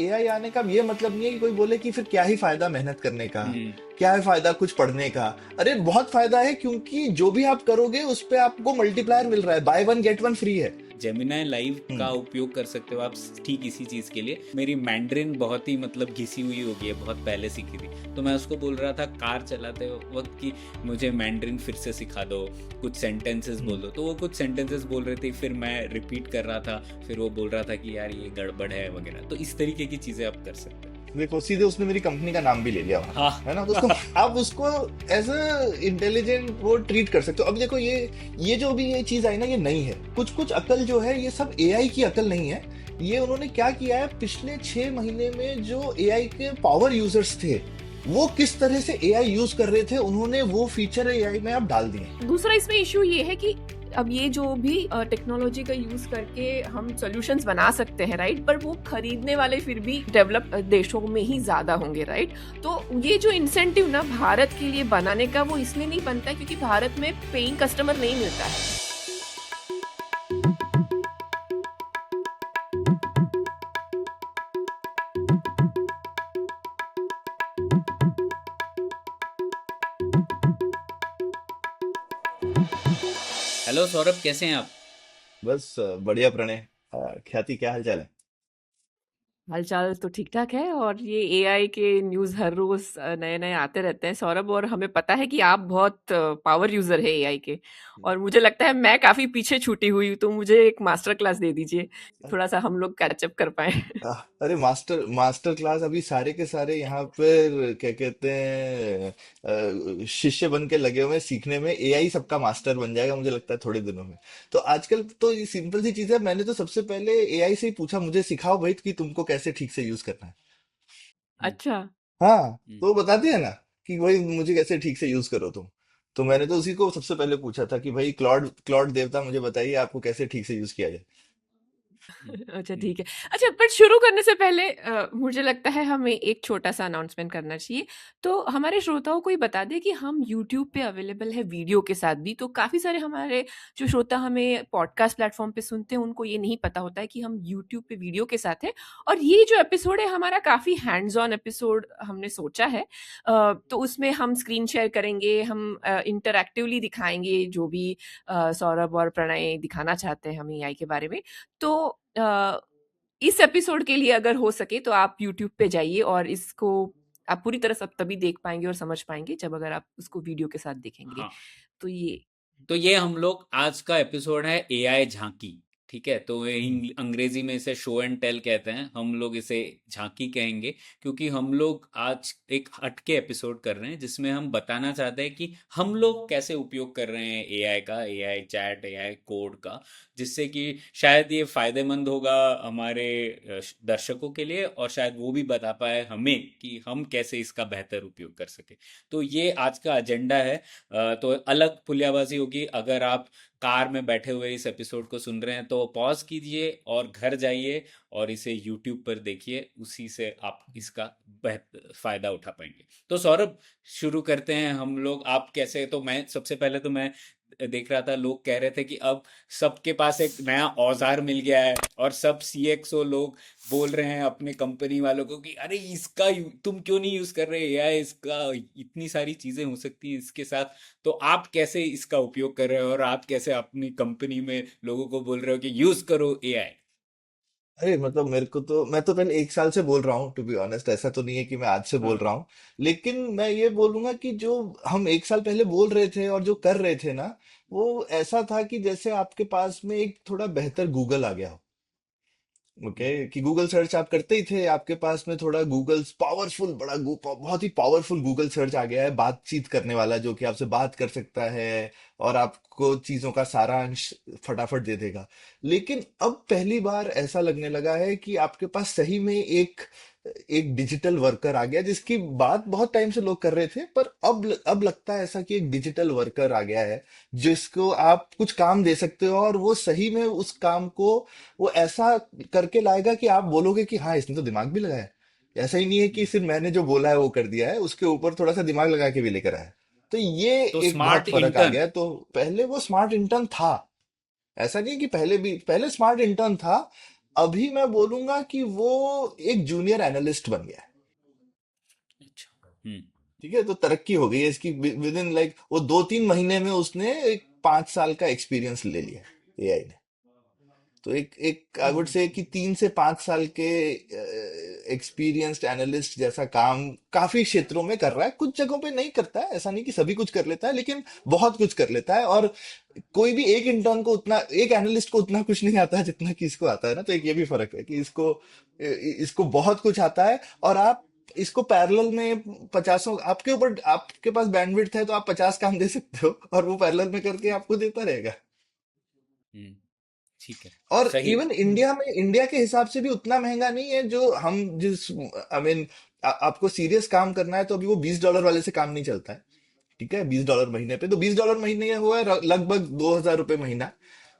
AI आने का ये मतलब नहीं है कि कोई बोले कि फिर क्या ही फायदा मेहनत करने का, हम्म। क्या है फायदा कुछ पढ़ने का। अरे बहुत फायदा है, क्योंकि जो भी आप करोगे उस पे आपको मल्टीप्लायर मिल रहा है, by one get one free है। जेमिनाई लाइव का हम्म। उपयोग कर सकते हो आप ठीक इसी चीज़ के लिए। मेरी मैंड्रिन बहुत ही मतलब घिसी हुई हो गई है, बहुत पहले सीखी थी, तो मैं उसको बोल रहा था कार चलाते वक्त कि मुझे मैंड्रिन फिर से सिखा दो, कुछ सेंटेंसेस बोल हम्म। दो। तो वो कुछ सेंटेंसेस बोल रहे थे, फिर मैं रिपीट कर रहा था, फिर वो बोल रहा था कि यार ये गड़बड़ है वगैरह। तो इस तरीके की चीज़ें आप कर सकते हैं। देखो सीधे उसने मेरी कंपनी का नाम भी ले लिया वहां पे, हाँ। है ना, तो उसको आप उसको एज अ इंटेलिजेंट वो ट्रीट कर सकते हो। अब देखो ये जो भी ये चीज आई ना, ये नई है। कुछ कुछ अकल जो है ये सब एआई की अकल नहीं है। ये उन्होंने क्या किया है, पिछले 6 महीने में जो एआई के पावर यूजर्स थे वो किस तरह से एआई यूज कर रहे थे, उन्होंने वो फीचर एआई में अब डाल दिए। दूसरा इसमें इश्यू ये है कि अब ये जो भी टेक्नोलॉजी का यूज करके हम सॉल्यूशंस बना सकते हैं, राइट, पर वो खरीदने वाले फिर भी डेवलप देशों में ही ज्यादा होंगे, राइट। तो ये जो इंसेंटिव ना भारत के लिए बनाने का, वो इसलिए नहीं बनता क्योंकि भारत में पेइंग कस्टमर नहीं मिलता है। हेलो सौरभ, कैसे हैं आप? बस बढ़िया प्रणय। ख्याति क्या हाल चाल है? हालचाल तो ठीक ठाक है, और ये एआई के न्यूज़ हर रोज नए नए आते रहते हैं सौरभ, और हमें पता है कि आप बहुत पावर यूजर है एआई के, और मुझे लगता है मैं काफी पीछे छूटी हुई हूँ, तो मुझे एक मास्टर क्लास दे दीजिए, थोड़ा सा हम लोग कैचअप कर पाए। अरे मास्टर मास्टर क्लास अभी सारे के सारे यहाँ पर क्या कहते हैं, शिष्य बन के लगे हुए हैं सीखने में। एआई सबका मास्टर बन जाएगा मुझे लगता है थोड़े दिनों में। तो आजकल तो ये सिंपल सी चीज है, मैंने तो सबसे पहले एआई से ही पूछा मुझे सिखाओ भाई कि तुमको कैसे ठीक से यूज करना है। हम्म। अच्छा। हाँ, हम्म। तो वो बताते हैं ना कि भाई मुझे कैसे ठीक से यूज करो तुम। तो मैंने तो उसी को सबसे पहले पूछा था कि भाई क्लॉड क्लॉड देवता मुझे बताइए आपको कैसे ठीक से यूज किया जाए। हम्म। अच्छा हम्म। ठीक है। अच्छा, पर शुरू करने से पहले मुझे लगता है हमें एक छोटा-सा अनाउंसमेंट करना चाहिए। तो हमारे श्रोताओं को ये बता दें कि हम यूट्यूब पे अवेलेबल है वीडियो के साथ भी। तो काफ़ी सारे हमारे जो श्रोता हमें पॉडकास्ट प्लेटफ़ॉर्म पे सुनते हैं, उनको ये नहीं पता होता है कि हम यूट्यूब पे वीडियो के साथ हैं। और ये जो एपिसोड है हमारा काफ़ी हैंड्स ऑन एपिसोड हमने सोचा है। तो उसमें हम स्क्रीन शेयर करेंगे, हम इंटरैक्टिवली दिखाएँगे जो भी सौरभ और प्रणय दिखाना चाहते हैं हम एआई के बारे में। तो इस एपिसोड के लिए अगर हो सके तो आप यूट्यूब पे जाइए, और इसको आप पूरी तरह सब तभी देख पाएंगे और समझ पाएंगे जब अगर आप उसको वीडियो के साथ देखेंगे। हाँ, तो ये। तो ये हम लोग आज का एपिसोड है एआई झांकी। ठीक है, तो अंग्रेजी में इसे शो एंड टेल कहते हैं, हम लोग इसे झांकी कहेंगे, क्योंकि हम लोग आज एक हटके एपिसोड कर रहे हैं जिसमें हम बताना चाहते हैं कि हम लोग कैसे उपयोग कर रहे हैं एआई का, एआई चैट, एआई कोड का, जिससे कि शायद ये फायदेमंद होगा हमारे दर्शकों के लिए, और शायद वो भी बता पाए हमें कि हम कैसे इसका बेहतर उपयोग कर सके। तो ये आज का एजेंडा है। तो अलग पुलियाबाजी होगी। अगर आप कार में बैठे हुए इस एपिसोड को सुन रहे हैं तो पॉज कीजिए और घर जाइए और इसे यूट्यूब पर देखिए, उसी से आप इसका बेहतर फायदा उठा पाएंगे। तो सौरभ, शुरू करते हैं हम लोग। आप कैसे, तो मैं सबसे पहले तो मैं देख रहा था लोग कह रहे थे कि अब सबके पास एक नया औजार मिल गया है, और सब सीएक्सओ लोग बोल रहे हैं अपने कंपनी वालों को कि अरे इसका तुम क्यों नहीं यूज कर रहे एआई, इसका इतनी सारी चीजें हो सकती हैं इसके साथ। तो आप कैसे इसका उपयोग कर रहे हो, और आप कैसे अपनी कंपनी में लोगों को बोल रहे हो कि यूज करो एआई? अरे मतलब मेरे को तो, मैं तो पहले 1 साल से बोल रहा हूँ टू बी ऑनेस्ट, ऐसा तो नहीं है कि मैं आज से बोल हाँ। रहा हूँ। लेकिन मैं ये बोलूंगा कि जो हम 1 साल पहले बोल रहे थे और जो कर रहे थे ना, वो ऐसा था कि जैसे आपके पास में एक थोड़ा बेहतर गूगल आ गया हो। ओके, कि गूगल सर्च आप करते ही थे, आपके पास में थोड़ा गूगल पावरफुल, बहुत ही पावरफुल गूगल सर्च आ गया है बातचीत करने वाला, जो कि आपसे बात कर सकता है और आपको चीजों का सारांश फटाफट दे देगा। लेकिन अब पहली बार ऐसा लगने लगा है कि आपके पास सही में एक एक डिजिटल वर्कर आ गया, जिसकी बात बहुत टाइम से लोग कर रहे थे, पर अब लगता है ऐसा कि एक डिजिटल वर्कर आ गया है जिसको आप कुछ काम दे सकते हो और वो सही में उस काम को वो ऐसा करके लाएगा कि आप बोलोगे कि हाँ इसने तो दिमाग भी लगाया है। ऐसा ही नहीं है कि सिर्फ मैंने जो बोला है वो कर दिया है, उसके ऊपर थोड़ा सा दिमाग लगा के भी लेकर आया है। तो ये तो एक बहुत स्मार्ट फर्क आ इंटर्न। गया है। तो पहले वो स्मार्ट इंटर्न था, ऐसा नहीं है कि पहले भी, पहले स्मार्ट इंटर्न था, अभी मैं बोलूंगा कि वो एक जूनियर एनालिस्ट बन गया है। अच्छा। हम्म। ठीक है, तो तरक्की हो गई है इसकी विद इन लाइक वो 2-3 महीने में उसने एक 5 साल का एक्सपीरियंस ले लिया एआई ने। तो एक एक आई वुड से कि 3 से 5 साल के एक्सपीरियंस्ड एनालिस्ट जैसा काम काफी क्षेत्रों में कर रहा है। कुछ जगहों पे नहीं करता है, ऐसा नहीं कि सभी कुछ कर लेता है, लेकिन बहुत कुछ कर लेता है। और कोई भी एक इंटर्न को उतना, एक एनालिस्ट को उतना कुछ नहीं आता है जितना कि इसको आता है ना। तो एक ये भी फर्क है कि इसको इसको बहुत कुछ आता है। और आप इसको पैरेलल में पचासों, आपके ऊपर, आपके पास बैंडविड्थ है तो आप 50 काम दे सकते हो और वो पैरेलल में करके आपको देता रहेगा। हम्म। ठीक है। और सही। इवन इंडिया में, इंडिया के हिसाब से भी उतना महंगा नहीं है जो हम जिस आई मीन आपको सीरियस काम करना है तो अभी वो $20 वाले से काम नहीं चलता है। ठीक है, $20 महीने पे, तो $20 महीने हुआ है लगभग $2,000 महीना।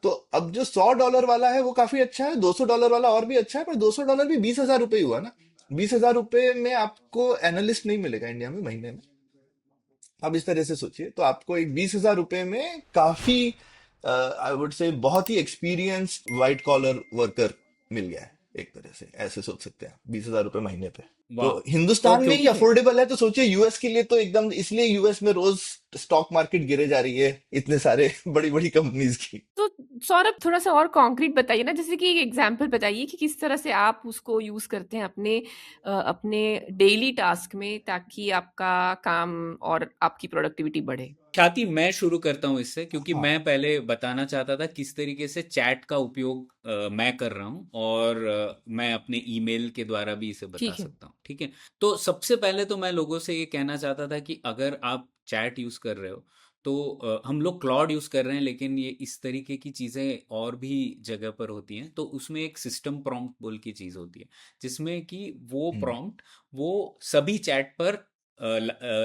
तो अब जो $100 वाला है वो काफी अच्छा है, $200 वाला और भी अच्छा है, पर $200 भी $20,000 हुआ ना। $20,000 में आपको एनालिस्ट नहीं मिलेगा इंडिया में महीने में। आप इस तरह से सोचिए, तो आपको एक $20,000 में काफी आई वुड से बहुत ही एक्सपीरियंस वाइट कॉलर वर्कर मिल गया है। एक तरह से ऐसे सोच सकते हैं, $20,000 महीने पे। तो वाह। तो हिंदुस्तान में ही क्योंकि अफोर्डेबल है, तो सोचिए यूएस के लिए तो एकदम, इसलिए यूएस में रोज स्टॉक मार्केट गिरे जा रही है इतने सारे बड़ी बड़ी कंपनीज की। तो सौरभ थोड़ा सा और कॉन्क्रीट बताइए ना, जैसे कि एक एग्जांपल बताइए कि किस तरह से आप उसको यूज करते हैं अपने डेली टास्क में, ताकि आपका काम और आपकी प्रोडक्टिविटी बढ़े। ख्याति, मैं शुरू करता हूँ इससे, क्योंकि हाँ। मैं पहले बताना चाहता था किस तरीके से चैट का उपयोग मैं कर रहा हूँ, और मैं अपने ईमेल के द्वारा भी इसे बता ठीक है। सकता हूँ। ठीक है। तो सबसे पहले तो मैं लोगों से ये कहना चाहता था कि अगर आप चैट यूज़ कर रहे हो, तो हम लोग क्लॉड यूज़ कर रहे हैं, लेकिन ये इस तरीके की चीज़ें और भी जगह पर होती हैं। तो उसमें एक सिस्टम प्रॉम्प्ट बोल की चीज़ होती है, जिसमें कि वो हम्म। प्रॉम्प्ट वो सभी चैट पर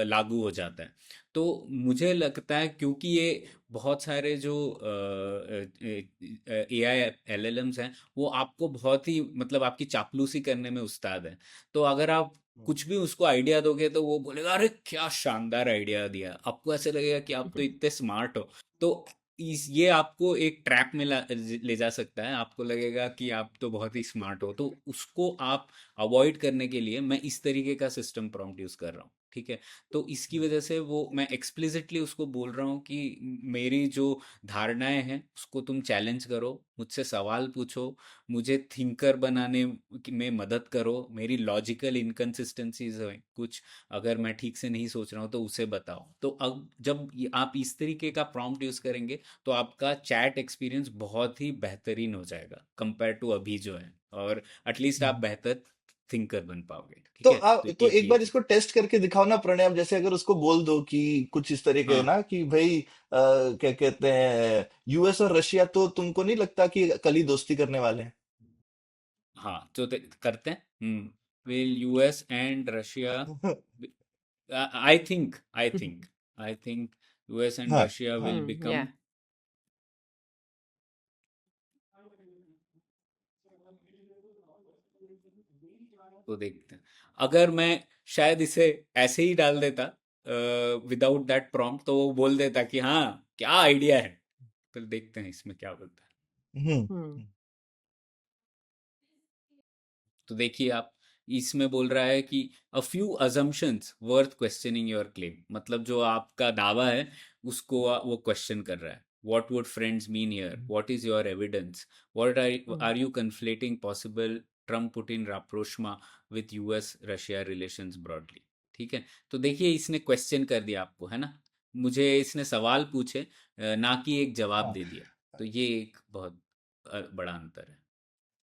लागू हो जाता है। तो मुझे लगता है, क्योंकि ये बहुत सारे जो AI LLMs हैं, वो आपको बहुत ही, मतलब आपकी चापलूसी करने में उस्ताद है। तो अगर आप कुछ भी उसको आइडिया दोगे तो वो बोलेगा, अरे क्या शानदार आइडिया दिया। आपको ऐसे लगेगा कि आप तो इतने स्मार्ट हो। तो ये आपको एक ट्रैप में ले जा सकता है। आपको लगेगा कि आप तो बहुत ही स्मार्ट हो। तो उसको आप अवॉइड करने के लिए मैं इस तरीके का सिस्टम प्रॉम्प्ट यूज़ कर रहा हूँ। ठीक है। तो इसकी वजह से वो मैं एक्सप्लिसिटली उसको बोल रहा हूँ कि मेरी जो धारणाएं हैं उसको तुम चैलेंज करो, मुझसे सवाल पूछो, मुझे थिंकर बनाने में मदद करो, मेरी लॉजिकल इनकन्सिस्टेंसीज हैं कुछ, अगर मैं ठीक से नहीं सोच रहा हूँ तो उसे बताओ। तो अब जब आप इस तरीके का प्रॉम्प्ट यूज़ करेंगे तो आपका चैट एक्सपीरियंस बहुत ही बेहतरीन हो जाएगा कंपेयर टू अभी जो है, और एटलीस्ट आप हम्म। बेहतर थिंकर बन पाओगे। तो ठीक है। आप तो तो एक एक ये बार चीज़। इसको टेस्ट करके दिखाओ ना प्रणय। अब जैसे अगर उसको बोल दो कि कुछ इस तरीके हाँ। ना कि भाई क्या कहते हैं, यूएस और रशिया तो तुमको नहीं लगता कि कल ही दोस्ती करने वाले हैं? हाँ, तो करते हैं। Will US and Russia, I think US and हाँ। रशिया हाँ। विल या बिकम, तो देखते हैं। अगर मैं शायद इसे ऐसे ही डाल देता विदाउट दैट प्रॉम्प्ट, तो वो बोल देता कि हाँ क्या आइडिया है। फिर देखते हैं इसमें क्या बोलता है। हम्म। हम्म। तो देखिए आप, इसमें बोल रहा है कि a few assumptions worth questioning your claim, मतलब जो आपका दावा है उसको वो क्वेश्चन कर रहा है। What would friends mean here, what is your evidence, what hmm. Are you conflating possible Trump Putin rapprochement with US Russia relations broadly. ठीक है। तो देखिए इसने क्वेश्चन कर दिया आपको, है ना। मुझे इसने सवाल पूछे, ना कि एक जवाब हाँ। दे दिया। तो ये एक बहुत बड़ा अंतर है।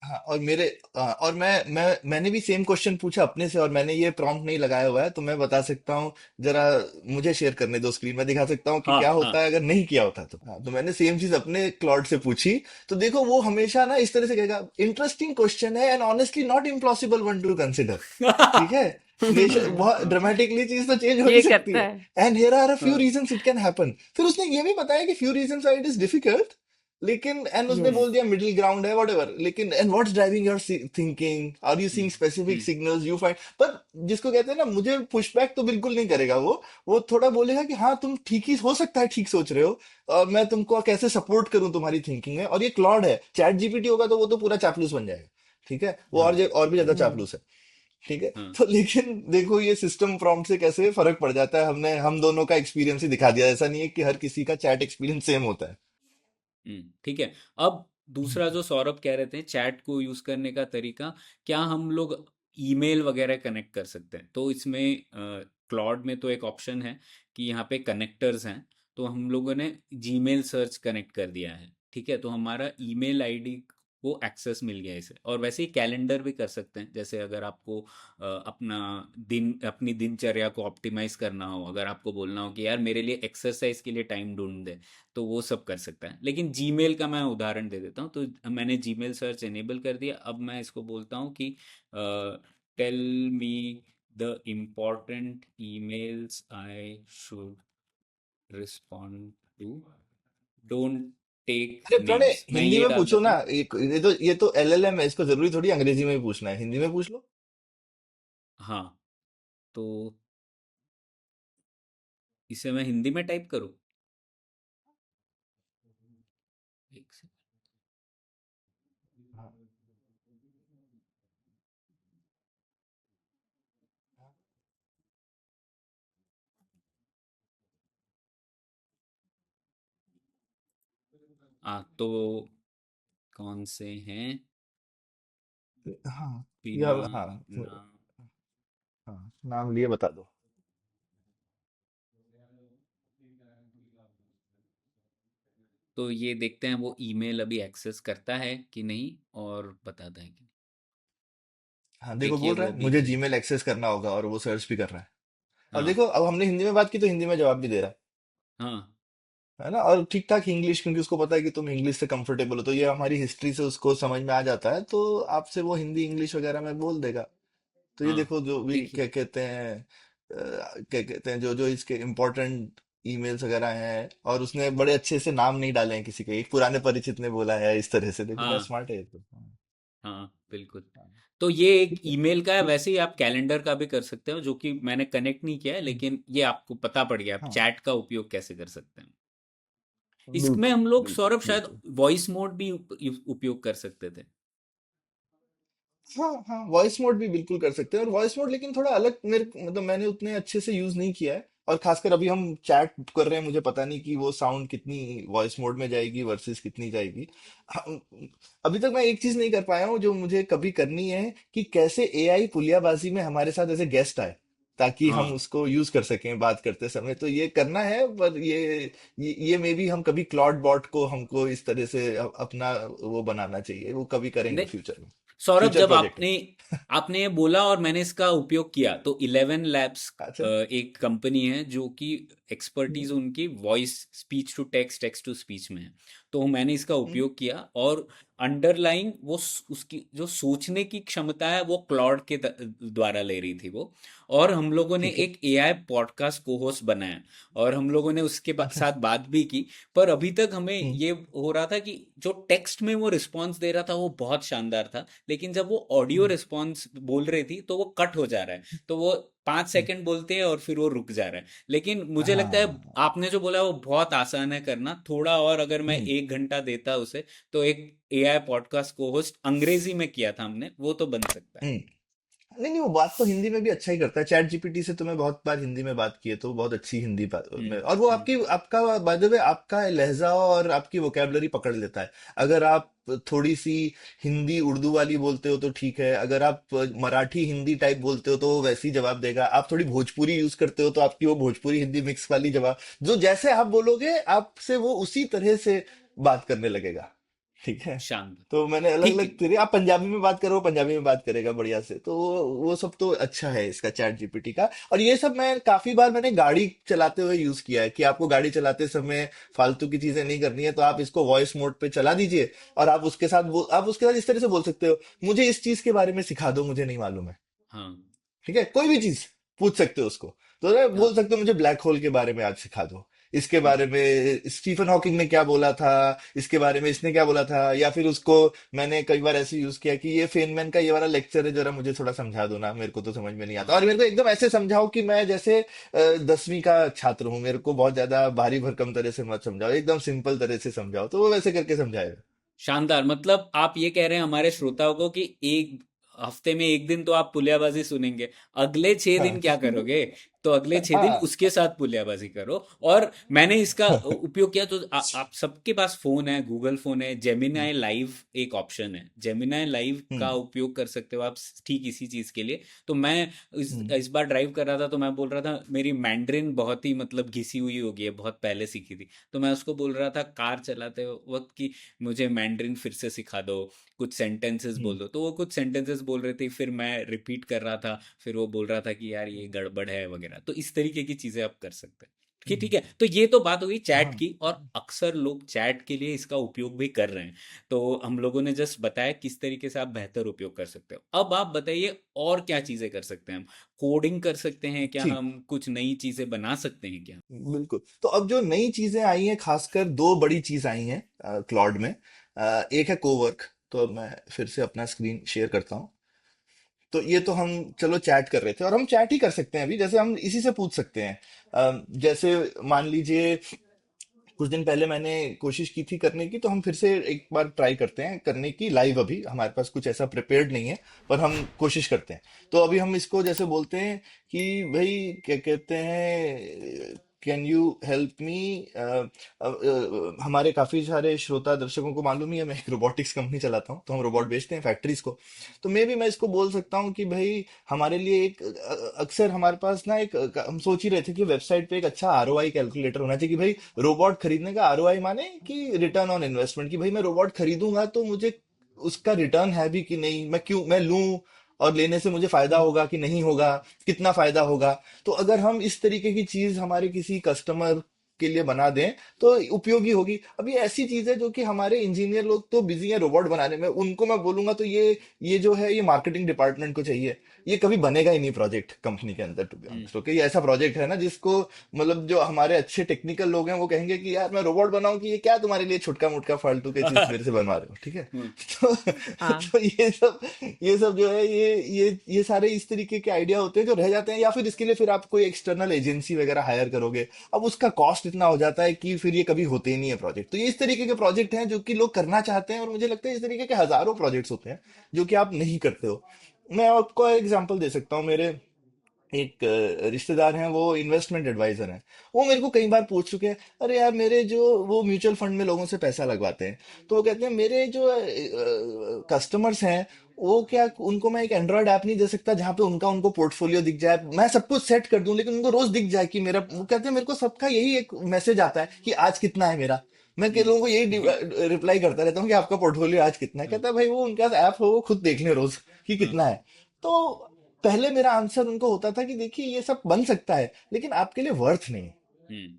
हाँ, और मेरे और मैंने भी सेम क्वेश्चन पूछा अपने से, और मैंने ये प्रॉम्प्ट नहीं लगाया हुआ है, तो मैं बता सकता हूँ। जरा मुझे शेयर करने दो स्क्रीन में, दिखा सकता हूँ कि हाँ क्या हाँ। होता है अगर नहीं किया होता। तो हाँ, तो मैंने सेम चीज अपने क्लॉड से पूछी। तो देखो वो हमेशा ना इस तरह से कहेगा, इंटरेस्टिंग क्वेश्चन है and honestly not impossible one two consider. ठीक है, नेशन बहुत हाँ ड्रामेटिकली चीज तो चेंज हो नहीं ये सकती करता है। है। And here are a few हाँ। Reasons it can happen. फिर उसने ये भी बताया कि few reasons why it is difficult, लेकिन एंड उसने यस। हम्म। बोल दिया मिडिल ग्राउंड है व्हाटएवर, लेकिन and what's driving your thinking, are you seeing hmm. Specific hmm. Signals you find. पर जिसको कहते हैं ना, मुझे पुशबैक तो बिल्कुल नहीं करेगा वो थोड़ा बोलेगा कि हाँ तुम ठीक ही हो सकता है, ठीक सोच रहे हो, और मैं तुमको कैसे सपोर्ट करूं तुम्हारी थिंकिंग में। और ये क्लॉड है, चैट जीपीटी होगा तो वो तो पूरा चापलूस बन जाएगा। ठीक है, वो हाँ और भी ज्यादा हम्म। चापलूस है। ठीक है। हाँ। तो लेकिन देखो ये सिस्टम प्रॉम्प्ट से कैसे फर्क पड़ जाता है, हम दोनों का एक्सपीरियंस ही दिखा दिया, ऐसा नहीं है कि हर किसी का चैट एक्सपीरियंस सेम होता है। ठीक है। अब दूसरा जो सौरभ कह रहे थे चैट को यूज करने का तरीका, क्या हम लोग ईमेल वगैरह कनेक्ट कर सकते हैं? तो इसमें क्लॉड में तो एक ऑप्शन है कि यहाँ पे कनेक्टर्स हैं। तो हम लोगों ने जीमेल सर्च कनेक्ट कर दिया है, ठीक है, तो हमारा ईमेल आईडी को एक्सेस मिल गया इसे। और वैसे ही कैलेंडर भी कर सकते हैं, जैसे अगर आपको अपना अपनी दिनचर्या को ऑप्टिमाइज करना हो, अगर आपको बोलना हो कि यार मेरे लिए एक्सरसाइज के लिए टाइम ढूंढ दे, तो वो सब कर सकता है। लेकिन जीमेल का मैं उदाहरण दे देता हूँ। तो मैंने जीमेल सर्च इनेबल कर दिया। अब मैं इसको बोलता हूँ कि tell me the important emails I should respond to, don't take अरे प्रणय, नेम्स, मैं हिंदी ये में डाल पूछो देता ना, हूँ। ये तो एलएलएम है, इसको जरूरी थोड़ी अंग्रेजी में भी पूछना है, हिंदी में पूछ लो। हाँ, तो इसे मैं हिंदी में टाइप करूँ? एक सेकंड। हाँ। तो कौन से हैं? हाँ या बिना हाँ। नाम। हाँ, नाम लिए बता दो। तो ये देखते हैं वो ईमेल अभी एक्सेस करता है कि नहीं, और बताता है कि नहीं। हाँ देखो, देखिए बोल रहा वो है अभी मुझे किया। जीमेल एक्सेस करना होगा और वो सर्च भी कर रहा है। अब हाँ। देखो, अब हमने हिंदी में बात की तो हिंदी में जवाब भी दे रहा हाँ। है ना, और ठीक ठाक इंग्लिश, क्योंकि उसको पता है कि तुम इंग्लिश से कंफर्टेबल हो, तो ये हमारी हिस्ट्री से उसको समझ में आ जाता है, तो आपसे वो हिंदी इंग्लिश वगैरह में बोल देगा। तो ये हाँ। देखो, जो भी देखिए। क्या कहते हैं, क्या कहते हैं, जो जो इसके इम्पोर्टेंट ईमेल्स वगैरह हैं, और उसने बड़े अच्छे से नाम नहीं डाले हैं किसी के, एक पुराने परिचित ने बोला है इस तरह से, देखो क्या हाँ। स्मार्ट है ये तो। हाँ, हाँ बिल्कुल। हाँ, तो ये एक ठीक है। ईमेल का है। वैसे ही आप कैलेंडर का भी कर सकते हो, जो कि मैंने कनेक्ट नहीं किया है, हम्म, लेकिन ये आपको पता पड़ गया आप हाँ, चैट का उपयोग कैसे कर सकते हैं। इसमें बिल्कुल हम लोग बिल्कुल सौरभ शायद बिल्कुल। वॉइस मोड भी उपयोग कर सकते थे। हाँ हाँ, वॉइस मोड भी बिल्कुल कर सकते हैं, और वॉइस मोड लेकिन थोड़ा अलग, मेरे मतलब मैंने उतने अच्छे से यूज नहीं किया है, और खासकर अभी हम चैट कर रहे हैं, मुझे पता नहीं कि वो साउंड कितनी वॉइस मोड में जाएगी वर्सेस कितनी जाएगी। अभी तक मैं एक चीज नहीं कर पाया हूँ जो मुझे कभी करनी है, कि कैसे एआई पुलियाबाजी में हमारे साथ एज ए गेस्ट आए, ताकि हम हाँ। उसको यूज कर सकें बात करते समय, तो ये करना है, पर ये मे भी हम कभी क्लॉड बॉट को हमको इस तरह से अपना वो बनाना चाहिए, वो कभी करेंगे नहीं, फ्यूचर में। सौरभ, फ्यूचर जब प्रोजेक्ट है। आपने आपने ये बोला और मैंने इसका उपयोग किया, तो 11 लैब्स अच्छा। एक कंपनी है जो कि हम्म, एक्सपर्टीज उनकी voice speech to text, text to speech में है। तो मैंने इसका हम्म, उपयोग किया, और अंडरलाइंग वो उसकी जो सोचने की क्षमता है वो क्लॉड के द्वारा ले रही थी वो। और हम लोगों ने ठीक है। एक एआई पॉडकास्ट को होस्ट बनाया, और हम लोगों ने उसके अच्छा। साथ बात भी की। पर अभी तक हमें हम्म, ये हो रहा था कि जो टेक्स्ट में वो रिस्पॉन्स दे रहा था वो बहुत शानदार था, लेकिन जब वो ऑडियो हम्म, रिस्पॉन्स बोल रही थी तो वो कट हो जा रहा है। तो वो पाँच हम्म, सेकंड बोलते हैं और फिर वो रुक जा रहा है। लेकिन मुझे लगता है हाँ। आपने जो बोला वो बहुत आसान है करना। थोड़ा और अगर मैं हम्म, 1 घंटा देता उसे, तो एक एआई पॉडकास्ट को होस्ट अंग्रेजी में किया था हमने, वो तो बन सकता है। हम्म। नहीं नहीं, वो बात तो हिंदी में भी अच्छा ही करता है, चैट जीपीटी से तो मैं बहुत बार हिंदी में बात की है, तो वो बहुत अच्छी हिंदी बात हम्म। में, और वो हम्म। आपकी आपका बाय द वे आपका लहजा और आपकी वोकेबलरी पकड़ लेता है। अगर आप थोड़ी सी हिंदी उर्दू वाली बोलते हो तो ठीक है, अगर आप मराठी हिंदी टाइप बोलते हो तो वो वैसे ही जवाब देगा, आप थोड़ी भोजपुरी यूज करते हो तो आपकी वो भोजपुरी हिंदी मिक्स वाली जवाब, जो जैसे आप बोलोगे आपसे वो उसी तरह से बात करने लगेगा। ठीक है। शानदार। तो मैंने अलग ठीक है। अलग तेरे, आप पंजाबी में बात करो पंजाबी में बात करेगा बढ़िया से, तो वो सब तो अच्छा है इसका चैट जीपीटी का। और ये सब मैं काफी बार मैंने गाड़ी चलाते हुए यूज किया है, कि आपको गाड़ी चलाते समय फालतू की चीजें नहीं करनी है, तो आप इसको वॉइस मोड पे चला दीजिए, और आप उसके साथ इस तरह से बोल सकते हो, मुझे इस चीज के बारे में सिखा दो, मुझे नहीं मालूम है। हाँ। ठीक है, कोई भी चीज पूछ सकते हो उसको। तो ना हाँ। बोल सकते हो मुझे ब्लैक होल के बारे में आज सिखा दो, इसके हाँ। बारे में स्टीफन हॉकिंग ने क्या बोला था, इसके बारे में इसने क्या बोला था, या फिर उसको मैंने कई बार ऐसे यूज किया कि ये फेनमैन का ये वाला लेक्चर है, जरा मुझे थोड़ा समझा दो ना, मेरे को तो समझ में नहीं आता, हाँ। और मेरे को एकदम ऐसे समझाओ कि मैं जैसे 10वीं का छात्र हूँ, मेरे को बहुत ज्यादा भारी भरकम तरह से मत समझाओ, एकदम सिंपल तरह से समझाओ, तो वो वैसे करके समझाएगा। शानदार। मतलब आप ये कह रहे हैं हमारे श्रोताओं को कि एक हफ्ते में एक दिन तो आप पुलियाबाजी सुनेंगे, अगले 6 दिन हाँ क्या करोगे? तो अगले 6 दिन हाँ उसके साथ पुलियाबाजी करो। और मैंने इसका उपयोग किया तो आप सबके पास फोन है, गूगल फोन है, जेमिनाई लाइव एक ऑप्शन है, जेमिनाई लाइव का हम्म उपयोग कर सकते हो आप ठीक इसी चीज के लिए। तो मैं हम्म इस बार ड्राइव कर रहा था तो मैं बोल रहा था मेरी मैंड्रिन बहुत ही मतलब घिसी हुई होगी है, बहुत पहले सीखी थी। तो मैं उसको बोल रहा था कार चलाते वक्त कि मुझे मैंड्रिन फिर से सिखा दो, कुछ सेंटेंसेस बोल हम्म दो। तो वो कुछ सेंटेंसेस बोल रहे थे, फिर मैं रिपीट कर रहा था, फिर वो बोल रहा था कि यार ये गड़बड़ है वगैरह। तो इस तरीके की चीज़ें आप कर सकते हैं कि ठीक है। तो ये तो बात हो गई चैट हाँ की, और अक्सर लोग चैट के लिए इसका उपयोग भी कर रहे हैं। तो हम लोगों ने जस्ट बताया किस तरीके से आप बेहतर उपयोग कर सकते हो। अब आप बताइए और क्या चीज़ें कर सकते हैं हम? कोडिंग कर सकते हैं क्या? ठीक हम कुछ नई चीज़ें बना सकते हैं क्या? बिल्कुल। तो अब जो नई चीजें आई हैं, खासकर दो बड़ी चीज आई हैं क्लाउड में। एक है कोवर्क। तो अब मैं फिर से अपना स्क्रीन शेयर करता हूँ। तो ये तो हम चलो चैट कर रहे थे, और हम चैट ही कर सकते हैं अभी, जैसे हम इसी से पूछ सकते हैं। जैसे मान लीजिए कुछ दिन पहले मैंने कोशिश की थी करने की, तो हम फिर से एक बार ट्राई करते हैं करने की लाइव। अभी हमारे पास कुछ ऐसा प्रिपेयर्ड नहीं है, पर हम कोशिश करते हैं। तो अभी हम इसको जैसे बोलते हैं कि भाई क्या कहते हैं, कैन यू हेल्प मी। हमारे काफी सारे श्रोता दर्शकों को मालूम ही है, मैं एक रोबोटिक्स कंपनी चलाता हूँ, तो हम रोबोट हम्म, बेचते हैं फैक्ट्रीज को। तो मे भी मैं इसको बोल सकता हूँ कि भाई हमारे लिए एक अक्सर हमारे पास ना एक हम सोच ही रहे थे कि वेबसाइट पे एक अच्छा आरओआई कैलकुलेटर होना चाहिए, कि भाई रोबोट खरीदने का आरओआई माने कि रिटर्न ऑन इन्वेस्टमेंट, कि भाई मैं रोबोट खरीदूंगा तो मुझे उसका रिटर्न है भी कि नहीं, मैं लूं, और लेने से मुझे फायदा होगा कि नहीं होगा, कितना फायदा होगा। तो अगर हम इस तरीके की चीज हमारे किसी कस्टमर के लिए बना दें तो उपयोगी होगी। अब ये ऐसी चीज है जो कि हमारे इंजीनियर लोग तो बिजी हैं रोबोट बनाने में, उनको मैं बोलूंगा तो ये जो है ये मार्केटिंग डिपार्टमेंट को चाहिए। ये कभी बनेगा ही नहीं प्रोजेक्ट कंपनी के अंदर, to be hmm, honest. Okay, ये ऐसा प्रोजेक्ट है ना जिसको मतलब जो हमारे अच्छे टेक्निकल लोग हैं वो कहेंगे कि यार मैं रोबोट बनाऊं, कि ये क्या तुम्हारे लिए छुटका मुटका फालतू के चीज मेरे से बनवा रहे हो, ठीक है। हम्म, तो, हाँ तो ये सब जो है ये सारे इस तरीके के आइडिया होते हैं जो रह जाते हैं, या फिर इसके लिए फिर आप कोई एक्सटर्नल एजेंसी वगैरह हायर करोगे। अब उसका कॉस्ट इतना हो जाता है कि फिर ये कभी होते ही नहीं है प्रोजेक्ट। तो ये इस तरीके के प्रोजेक्ट हैं जो कि लोग करना चाहते हैं, और मुझे लगता है इस तरीके के हजारों प्रोजेक्ट्स होते हैं जो कि आप नहीं करते हो। मैं आपको एग्जांपल दे सकता हूँ। मेरे एक रिश्तेदार हैं, वो इन्वेस्टमेंट एडवाइजर हैं। वो मेरे को कई बार पूछ चुके हैं, अरे यार मेरे जो वो म्यूचुअल फंड में लोगों से पैसा लगवाते हैं, तो वो कहते हैं मेरे जो कस्टमर्स हैं, वो क्या उनको मैं एक एंड्रॉयड ऐप नहीं दे सकता जहां पे उनका उनको पोर्टफोलियो दिख जाए, मैं सब कुछ सेट कर दूं लेकिन उनको रोज दिख जाए कि मेरा, वो कहते हैं मेरे को सबका यही एक मैसेज आता है कि आज कितना है मेरा। मैं के हम्म, लोगों को यही रिप्लाई करता रहता हूँ कि आपका पोर्टफोलियो आज कितना है। हम्म, कहता है भाई वो उनके पास ऐप हो, वो खुद देख लें रोज कि हम्म, कितना है। तो पहले मेरा आंसर उनको होता था कि देखिए ये सब बन सकता है लेकिन आपके लिए वर्थ नहीं है, हम्म,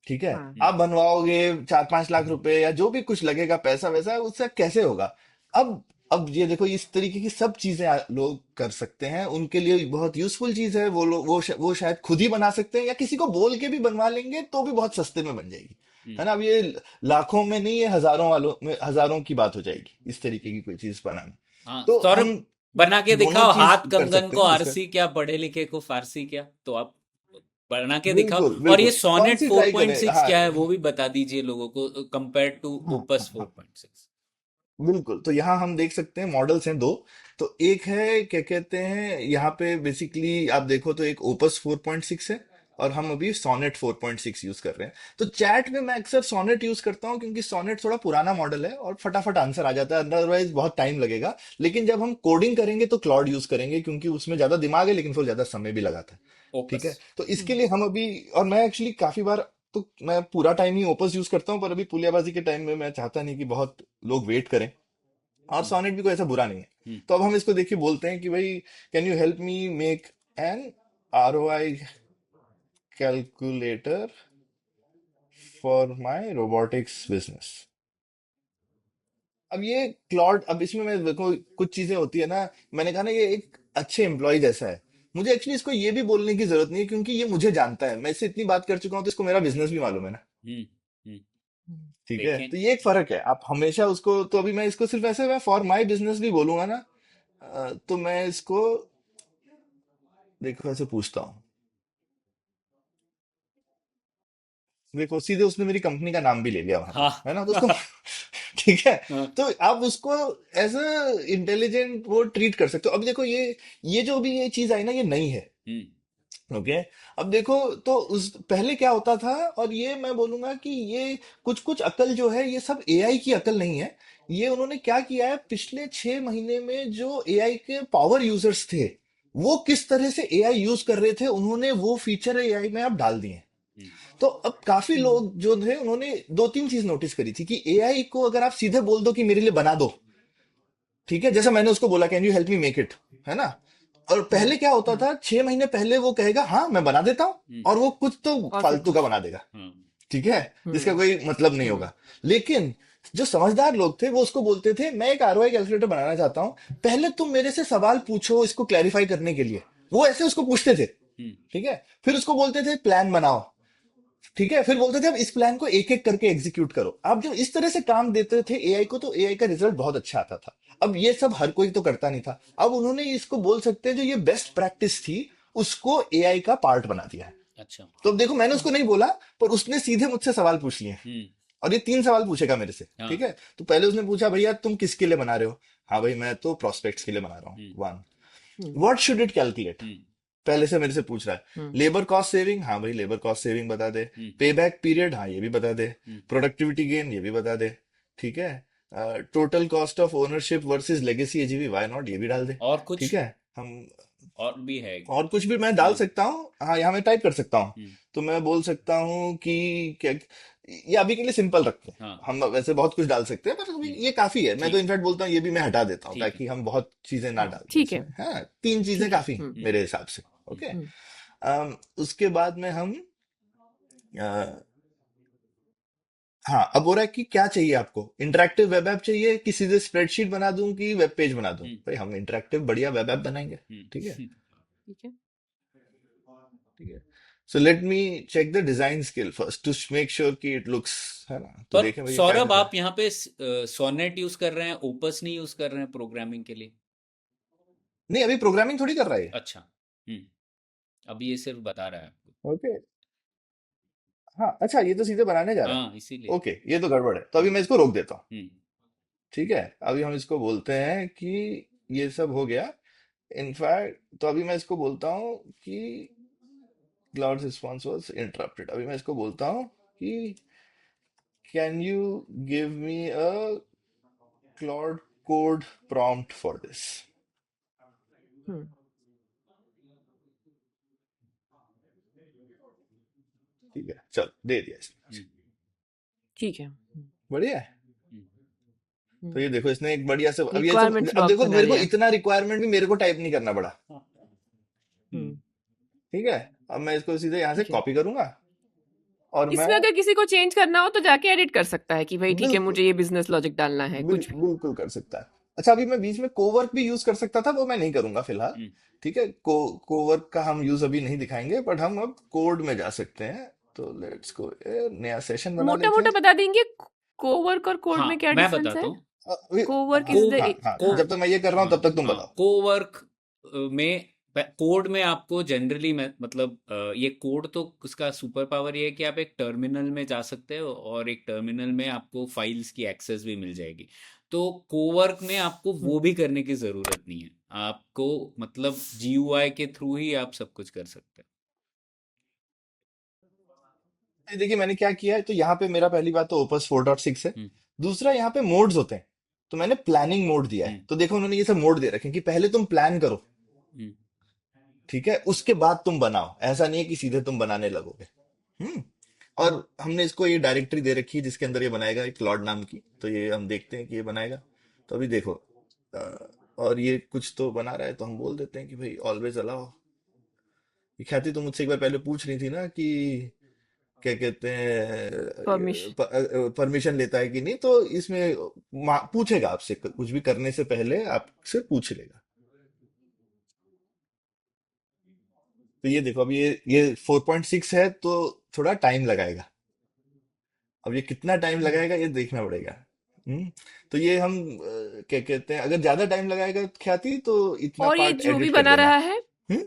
ठीक है। हाँ आप बनवाओगे 4-5 लाख रुपए या जो भी कुछ लगेगा पैसा वैसा, उससे कैसे होगा। अब ये देखो इस तरीके की सब चीजें लोग कर सकते हैं, उनके लिए बहुत यूजफुल चीज है। वो लोग वो शायद खुद ही बना सकते हैं, या किसी को बोल के भी बनवा लेंगे तो भी बहुत सस्ते में बन जाएगी, है हम्म। ना। अब ये लाखों में नहीं, ये हजारों वालों में, हजारों की बात हो जाएगी इस तरीके की कोई चीज बनाना। हाँ तो हम सौरभ, बना के दोनों दिखाओ, चीज हाथ कर कंगन सकते को हैं इसका। आरसी क्या, पढ़े लिखे को फारसी क्या। तो आप बना के दिखाओ। बिल्कुल और ये बिल्कुल, कौन सोनेट सी ट्राई करें, 4.6 हाँ क्या है वो भी बता दीजिए लोगों को, कंपेयर टू हाँ ओपस हाँ हाँ। 4.6। बिल्कुल, तो यहाँ हम देख सकते हैं मॉडल्स हैं दो। तो एक है क्या कहते हैं, यहाँ पे बेसिकली आप देखो तो एक ओपस 4.6 है, और हम अभी सोनेट 4.6 यूज कर रहे हैं। तो चैट में मैं अक्सर सोनेट यूज करता हूँ क्योंकि सोनेट थोड़ा पुराना मॉडल है और फटाफट आंसर आ जाता है, अदरवाइज बहुत टाइम लगेगा। लेकिन जब हम कोडिंग करेंगे तो क्लॉड यूज करेंगे, क्योंकि उसमें ज्यादा दिमाग है लेकिन फिर ज्यादा समय भी लगाता है, ठीक ओपस। है। तो इसके हम्म, लिए हम अभी, और मैं एक्चुअली काफी बार, तो मैं पूरा टाइम ही ओपस यूज करता हूँ, पर अभी पुलियाबाजी के टाइम में मैं चाहता नहीं कि बहुत लोग वेट करें, और हम्म, सोनेट भी कोई ऐसा बुरा नहीं है। हम्म, तो अब हम इसको देखिए बोलते हैं कि भाई can you help me make an ROI calculator for my robotics business. अब ये क्लॉड, अब इसमें मैं देखो कुछ चीजें होती है ना, मैंने कहा ना ये एक अच्छे एम्प्लॉय जैसा है। मुझे एक्चुअली इसको ये भी बोलने की जरूरत नहीं है क्योंकि ये मुझे जानता है, मैं इससे इतनी बात कर चुका हूं, तो इसको मेरा बिजनेस भी मालूम है ना, हम्म, हम्म। ठीक है। देखें। तो ये एक फर्क है, आप हमेशा उसको, तो अभी मैं इसको सिर्फ ऐसे मैं फॉर माय बिजनेस भी बोलूंगा ना, तो मैं इसको देखो ऐसे पूछता हूँ। देखो सीधे उसने मेरी कंपनी का नाम भी ले लिया वहां पे, हाँ। है ना, तो उसको ठीक है। हाँ। तो आप उसको एज अ इंटेलिजेंट वो ट्रीट कर सकते हो। अब देखो ये जो भी ये चीज आई ना, ये नई है। ओके। अब देखो, तो उस पहले क्या होता था, और ये मैं बोलूंगा कि ये कुछ कुछ अकल जो है, ये सब एआई की अकल नहीं है। ये उन्होंने क्या किया है, पिछले 6 महीने में जो एआई के पावर यूजर्स थे, वो किस तरह से एआई यूज कर रहे थे, उन्होंने वो फीचर एआई में अब डाल दिए। तो अब काफी हम्म लोग जो थे, उन्होंने दो तीन चीज नोटिस करी थी कि एआई को अगर आप सीधे बोल दो कि मेरे लिए बना दो, ठीक है, जैसा मैंने उसको बोला can you help me make it, है ना। और पहले क्या होता हम्म था, 6 महीने पहले वो कहेगा हाँ मैं बना देता हूं, और वो कुछ तो और फिर फालतू का कुछ बना देगा, हम्म। ठीक है, जिसका हम्म कोई मतलब नहीं हम्म होगा। लेकिन जो समझदार लोग थे वो उसको बोलते थे मैं एक आरओआई कैलकुलेटर बनाना चाहता हूं, पहले तुम मेरे से सवाल पूछो इसको क्लैरिफाई करने के लिए। वो ऐसे उसको पूछते थे, ठीक है, फिर उसको बोलते थे प्लान बनाओ, ठीक है, फिर बोलते थे अब इस प्लान को एक एक करके एग्जीक्यूट करो। आप जब इस तरह से काम देते थे एआई को, तो एआई का रिजल्ट बहुत अच्छा आता था। अब ये सब हर कोई तो करता नहीं था, अब उन्होंने इसको बोल सकते हैं जो ये बेस्ट प्रैक्टिस थी, उसको एआई का पार्ट बना दिया है। अच्छा। तो अब देखो, मैंने हम्म उसको नहीं बोला, पर उसने सीधे मुझसे सवाल पूछ लिए, और ये 3 सवाल पूछेगा मेरे से, हाँ। ठीक है। तो पहले उसने पूछा भैया तुम किसके लिए बना रहे हो। हाँ भाई मैं तो प्रोस्पेक्ट्स के लिए बना रहा हूँ। One, hmm what should it calculate, पहले से मेरे से पूछ रहा है। हम्म लेबर कॉस्ट सेविंग, हाँ भाई लेबर कॉस्ट सेविंग बता दे। पे बैक पीरियड, हाँ ये भी बता दे। प्रोडक्टिविटी गेन, ये भी बता दे, ठीक है। Total cost of ownership versus legacy AGV, why not, ये भी डाल दे, और ठीक कुछ है। हम और भी है? और कुछ भी मैं डाल सकता हूँ, हाँ यहाँ मैं टाइप कर सकता हूँ। तो मैं बोल सकता हूँ कि क्या, ये अभी के लिए सिंपल रखते हैं, हाँ। हम वैसे बहुत कुछ डाल सकते हैं, पर अभी ये काफी है। मैं तो ठीक है। इनफैक्ट बोलता हूँ ये भी मैं हटा देता हूँ, ठीक है। ताकि हम बहुत चीजें ना हाँ डाल दें ठीक है इसमें। हाँ, 3 चीजें ठीक है काफी हैं हम्म मेरे हिसाब से। ओके। हम्म उसके बाद में हम अ, हाँ, अब हो रहा है कि क्या चाहिए आपको, इंटरेक्टिव वेब ऐप चाहिए कि सीधे स्प्रेडशीट बना दूं कि वेब पेज बना दूं। भाई हम इंटरेक्टिव बढ़िया वेब ऐप बनाएंगे, ठीक है, ठीक है ठीक है। So let me check the design skill first to make sure कि इट लुक्स, है ना। तो पर देखें भैया क्या कर सौरभ, रहा आप है। यहाँ पे सोनेट यूज कर रहे हैं, ओपस नहीं यूज कर रहे हैं प्रोग्रामिंग के लिए? नहीं, अभी प्रोग्रामिंग थोड़ी कर रहा है। अच्छा। अभी ये सिर्फ बता रहा है आपको। ओके। हाँ अच्छा, ये तो सीधे बनाने जा रहा हाँ, है। इसीलिए। ओके, ये तो गड़बड़ है, तो अभी हम्म मैं इसको रोक देता हूँ, हम्म ठीक है। अभी हम इसको बोलते हैं कि ये सब हो गया। इनफैक्ट तो अभी मैं इसको बोलता हूँ कि क्लाउड रिस्पॉन्स वाज इंटरप्टेड। अभी मैं इसको बोलता हूँ कि can you give me a Claude code prompt for this, hmm ठीक है, चल दे दिया इसने। हम्म ठीक है बढ़िया है। तो ये हम्म देखो, इसने एक बढ़िया से, अब ये सब, रिक्वायरमेंट्स अब लॉग देखो बना मेरे को लिया इतना रिक्वायरमेंट भी मेरे को टाइप नहीं करना पड़ा, हम्म हम्म ठीक है। अब मैं इसको सीधे यहाँ से ठीक है कॉपी करूंगा, और मैं, इसमें अगर किसी को चेंज करना हो तो जाके एडिट कर सकता है कि भाई ठीक है बिल्कुल मुझे ये बिजनेस लॉजिक डालना है कुछ भी बिल्कुल कर सकता है। अच्छा, अभी मैं बीच में कोवर्क भी यूज कर सकता था, वो मैं नहीं करूंगा फिलहाल, हम्म ठीक है। कोवर्क का हम यूज अभी नहीं दिखाएंगे, बट हम अब कोड में जा सकते हैं। तो लेट्स गो, नया सेशन बना मोटा लेते मोटा हैं। बता देंगे कोवर्क और कोड हाँ, में क्या मैं डिफरेंस बताता है हूँ। कोवर्क हाँ इज को द हाँ हाँ, को हाँ जब तक मैं ये कर रहा हूँ हाँ तब तक तुम हाँ, बताओ। कोवर्क में कोड में आपको जनरली, मतलब ये कोड तो उसका सुपर पावर ये है कि आप एक टर्मिनल में जा सकते हो और एक टर्मिनल में आपको फाइल्स की एक्सेस भी मिल जाएगी। तो कोवर्क में आपको वो भी करने की ज़रूरत नहीं है, आपको मतलब जीयूआई के थ्रू ही आप सब कुछ कर सकते ये देखिए मैंने क्या किया है, तो यहाँ पे मेरा पहली बात तो ओपस 4.6 है। हो। दूसरा, यहाँ पे मोड्स होते हैं, तो मैंने प्लानिंग मोड दिया हम्म है। तो देखो उन्होंने ये सब मोड दे रखे हैं कि पहले तुम प्लान करो, हम्म ठीक है, उसके बाद तुम बनाओ। ऐसा नहीं है कि सीधे तुम बनाने लगोगे। हम्म। और हमने इसको ये डायरेक्टरी दे रखी है जिसके अंदर ये बनाएगा, एक क्लॉड नाम की। तो ये हम देखते हैं कि ये बनाएगा। तो अभी देखो, और ये कुछ तो बना रहा है, तो हम बोल देते हैं कि भाई ऑलवेज अलाउ। ख्याति तुम मुझसे एक बार पहले पूछ रही थी ना कि क्या कहते परमिश हैं, परमिशन लेता है कि नहीं, तो इसमें पूछेगा आपसे, कुछ भी करने से पहले आपसे पूछ लेगा। तो ये देखो, अब ये 4.6 है, तो थोड़ा टाइम लगाएगा। अब ये कितना टाइम लगाएगा ये देखना पड़ेगा। हम्म। तो ये हम क्या कहते हैं, अगर ज्यादा टाइम लगाएगा ख्याति, तो इतना और ये पार्ट जो भी एडिट कर बना देना। रहा है हम्म।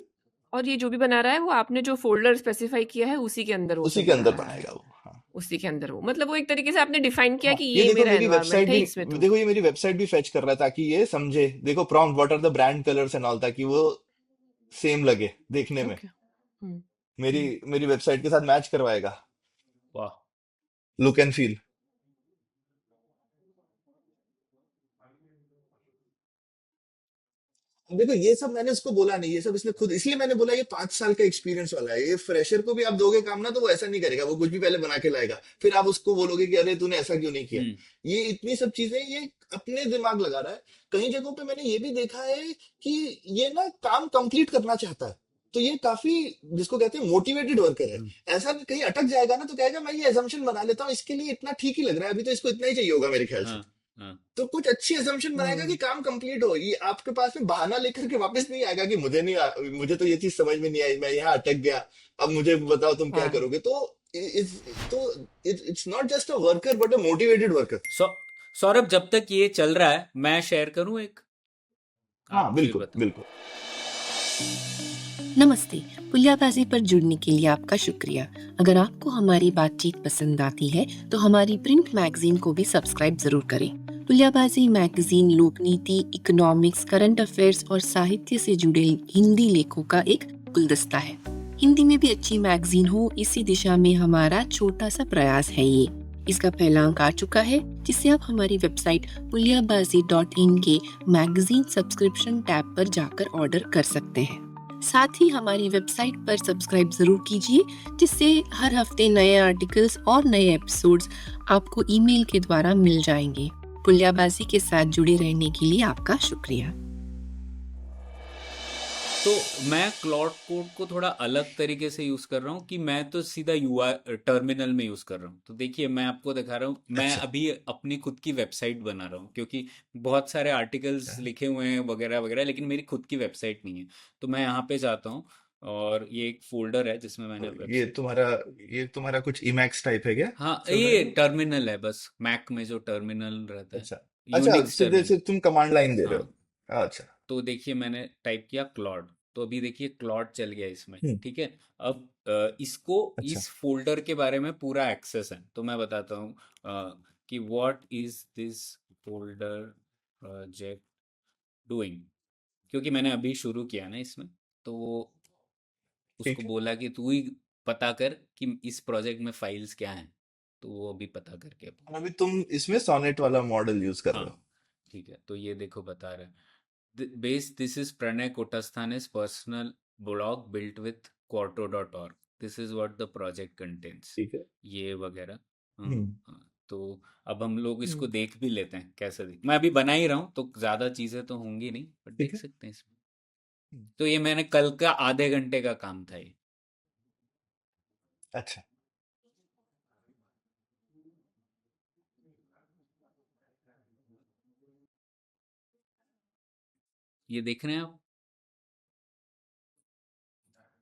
और ये जो भी बना रहा है वो आपने जो फोल्डर स्पेसिफाई किया है उसी के अंदर वो उसी सब के बना अंदर रहा है बनाएगा वो, हाँ। उसी के अंदर हो, मतलब वो एक तरीके से आपने डिफाइन किया हाँ, कि ये ये देखो मेरा मेरी एनवायरनमेंट वेबसाइट है, भी, इसमें तुम। देखो ये मेरी वेबसाइट भी फेच कर रहा है ताकि ये समझे, देखो prompt what are the brand colours and all, ताकि वो सेम लगे देखने में, ओके। हम्म। मेरी मेरी वेबसाइट के साथ मैच करवाएगा, वाह। Look and feel. देखो ये सब मैंने उसको बोला नहीं, ये सब इसने खुद, इसलिए मैंने बोला ये 5 साल का एक्सपीरियंस वाला है, ये फ्रेशर को भी आप दोगे काम ना तो वो ऐसा नहीं करेगा, वो कुछ भी पहले बना के लाएगा, फिर आप उसको बोलोगे कि अरे तूने ऐसा क्यों नहीं किया। हम्म। ये इतनी सब चीजें ये अपने दिमाग लगा रहा है। कई जगहों पे मैंने ये भी देखा है कि ये ना काम कंप्लीट करना चाहता है, तो ये काफी, जिसको कहते हैं मोटिवेटेड वर्कर है। हम्म। ऐसा कहीं अटक जाएगा ना तो कहेगा मैं ये assumption बना लेता हूँ, इसके लिए इतना ठीक ही लग रहा है, अभी तो इसको इतना ही चाहिए होगा मेरे ख्याल से। हाँ हाँ। तो कुछ अच्छी assumption बनाएगा कि काम कंप्लीट हो, ये आपके पास में बहाना लेकर के वापस नहीं आएगा कि मुझे तो ये चीज समझ में नहीं आई, मैं यहाँ अटक गया, अब मुझे बताओ तुम क्या हाँ। करोगे। तो it's not just a worker but a motivated worker. सौ सौरभ, जब तक ये चल रहा है मैं शेयर करूं एक, हाँ आप फिर बिल्कुल बताओ। बिल्कुल। नमस्ते। पुलियाबाजी पर जुड़ने के लिए आपका शुक्रिया। अगर आपको हमारी बातचीत पसंद आती है तो हमारी प्रिंट मैगजीन को भी सब्सक्राइब जरूर करें। पुलियाबाजी मैगजीन लोकनीति, इकोनॉमिक्स, करंट अफेयर्स और साहित्य से जुड़े हिंदी लेखों का एक गुलदस्ता है। हिंदी में भी अच्छी मैगजीन हो, इसी दिशा में हमारा छोटा सा प्रयास है ये। इसका पहला अंक आ चुका है, जिसे आप हमारी वेबसाइट puliyabazi.in के मैगजीन सब्सक्रिप्शन टैब पर जाकर ऑर्डर कर सकते हैं। साथ ही हमारी वेबसाइट पर सब्सक्राइब जरूर कीजिए, जिससे हर हफ्ते नए आर्टिकल्स और नए एपिसोड्स आपको ईमेल के द्वारा मिल जाएंगे। पुलियाबाजी के साथ जुड़े रहने के लिए आपका शुक्रिया। तो मैं क्लाउड कोड को थोड़ा अलग तरीके से यूज कर रहा हूँ कि मैं तो सीधा यूआई टर्मिनल में यूज कर रहा हूँ। तो देखिए मैं आपको दिखा रहा हूँ, मैं अच्छा अभी अपनी खुद की वेबसाइट बना रहा हूँ क्योंकि बहुत सारे आर्टिकल्स लिखे हुए हैं वगैरह वगैरह, लेकिन मेरी खुद की वेबसाइट नहीं है। तो मैं यहाँ पे जाता हूँ और ये एक फोल्डर है जिसमें मैंने तो वेबसाइट। ये तुम्हारा कुछ इमैक्स टाइप है क्या हाँ, चल रहा है ये अभी? टर्मिनल है, बस मैक में जो टर्मिनल रहता है, अच्छा अच्छा, यूनिक्स सीधे टर्मिनल। से तुम कमांड लाइन दे रहे हाँ, हो, अच्छा। तो देखिए मैंने टाइप किया क्लॉड, तो अभी देखिए क्लॉड चल गया इसमें, हम्म। ठीक है। अब इसको अच्छा इस फोल्डर के बारे में पूरा एक्सेस है, तो मैं बताता हूँ कि what is this folder project doing, क्योंकि मैंने अभी शुरू किया ना इसमें। तो वो उसको ठीक है। बोला कि तू ही पता कर कि इस प्रोजेक्ट में फाइल्स क्या हैं, तो वो अभी पता करके और अभी तुम इसमें सोनेट वाला मॉडल यूज कर रहे हाँ हो? ठीक है। तो ये देखो बता रहे हैं, base this is Pranay Kotasthani's personal blog built with quarto.org. This is what the project contains, ठीक है। ये वगैरह। हाँ, हम्म। हाँ, तो अब हम लोग इसको हम्म। देख भी लेते हैं कैसे दिख, मैं अभी बना ही रहा हूँ तो ज़्यादा चीज़ें तो होंगी नहीं, बट ठीक देख है। सकते हैं इसमें। हम्म। तो ये मैंने कल का आधे घंटे का काम था ये। अच्छा ये देख रहे हैं आप,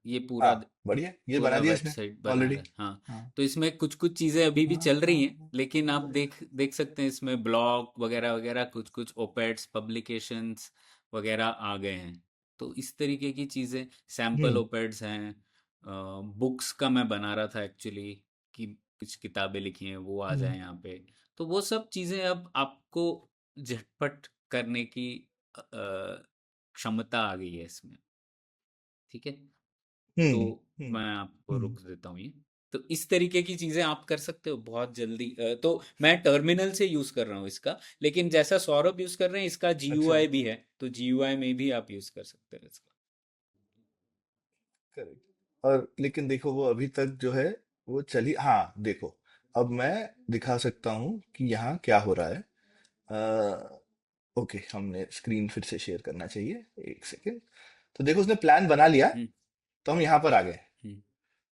ये पूरा हाँ बढ़िया, ये बना पूरा दिया इसने वेबसाइट बना ऑलरेडी। रहा है। हाँ, हाँ तो इसमें कुछ कुछ चीज़ें अभी भी हाँ चल हाँ रही हैं, लेकिन आप देख देख सकते हैं इसमें ब्लॉग वगैरह वगैरह, कुछ कुछ ओपेड्स पब्लिकेशंस वगैरह आ गए हैं। तो इस तरीके की चीज़ें, सैम्पल हम्म। ओपेड्स हैं। बुक्स का मैं बना रहा था एक्चुअली, कि कुछ किताबें लिखी हैं वो आ हम्म। जाए यहाँ पे। तो वो सब चीज़ें अब आपको झटपट करने की क्षमता आ गई है इसमें, ठीक है। तो हम्म। हम्म। मैं आपको हम्म। रुक देता हूँ ये। तो इस तरीके की चीज़ें आप कर सकते हो बहुत जल्दी। तो मैं टर्मिनल से यूज़ कर रहा हूँ इसका, लेकिन जैसा सौरभ यूज़ कर रहे हैं इसका अच्छा जीयूआई भी है, तो जीयूआई में भी आप यूज़ कर सकते हो इसका। करेक्ट। और लेकिन देखो वो अभी तक जो है वो चली, हाँ देखो अब मैं दिखा सकता हूँ कि यहाँ क्या हो रहा है। ओके, हमने स्क्रीन फिर से शेयर करना चाहिए, एक सेकेंड। तो देखो उसने प्लान बना लिया, हम्म। तो हम यहाँ पर आ गए। हम्म।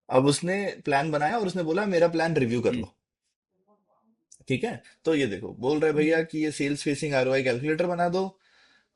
अब उसने प्लान बनाया और उसने बोला मेरा प्लान रिव्यू कर हम्म। लो। ठीक है, तो ये देखो बोल रहे भैया कि ये सेल्स फेसिंग आरओआई कैलकुलेटर बना दो।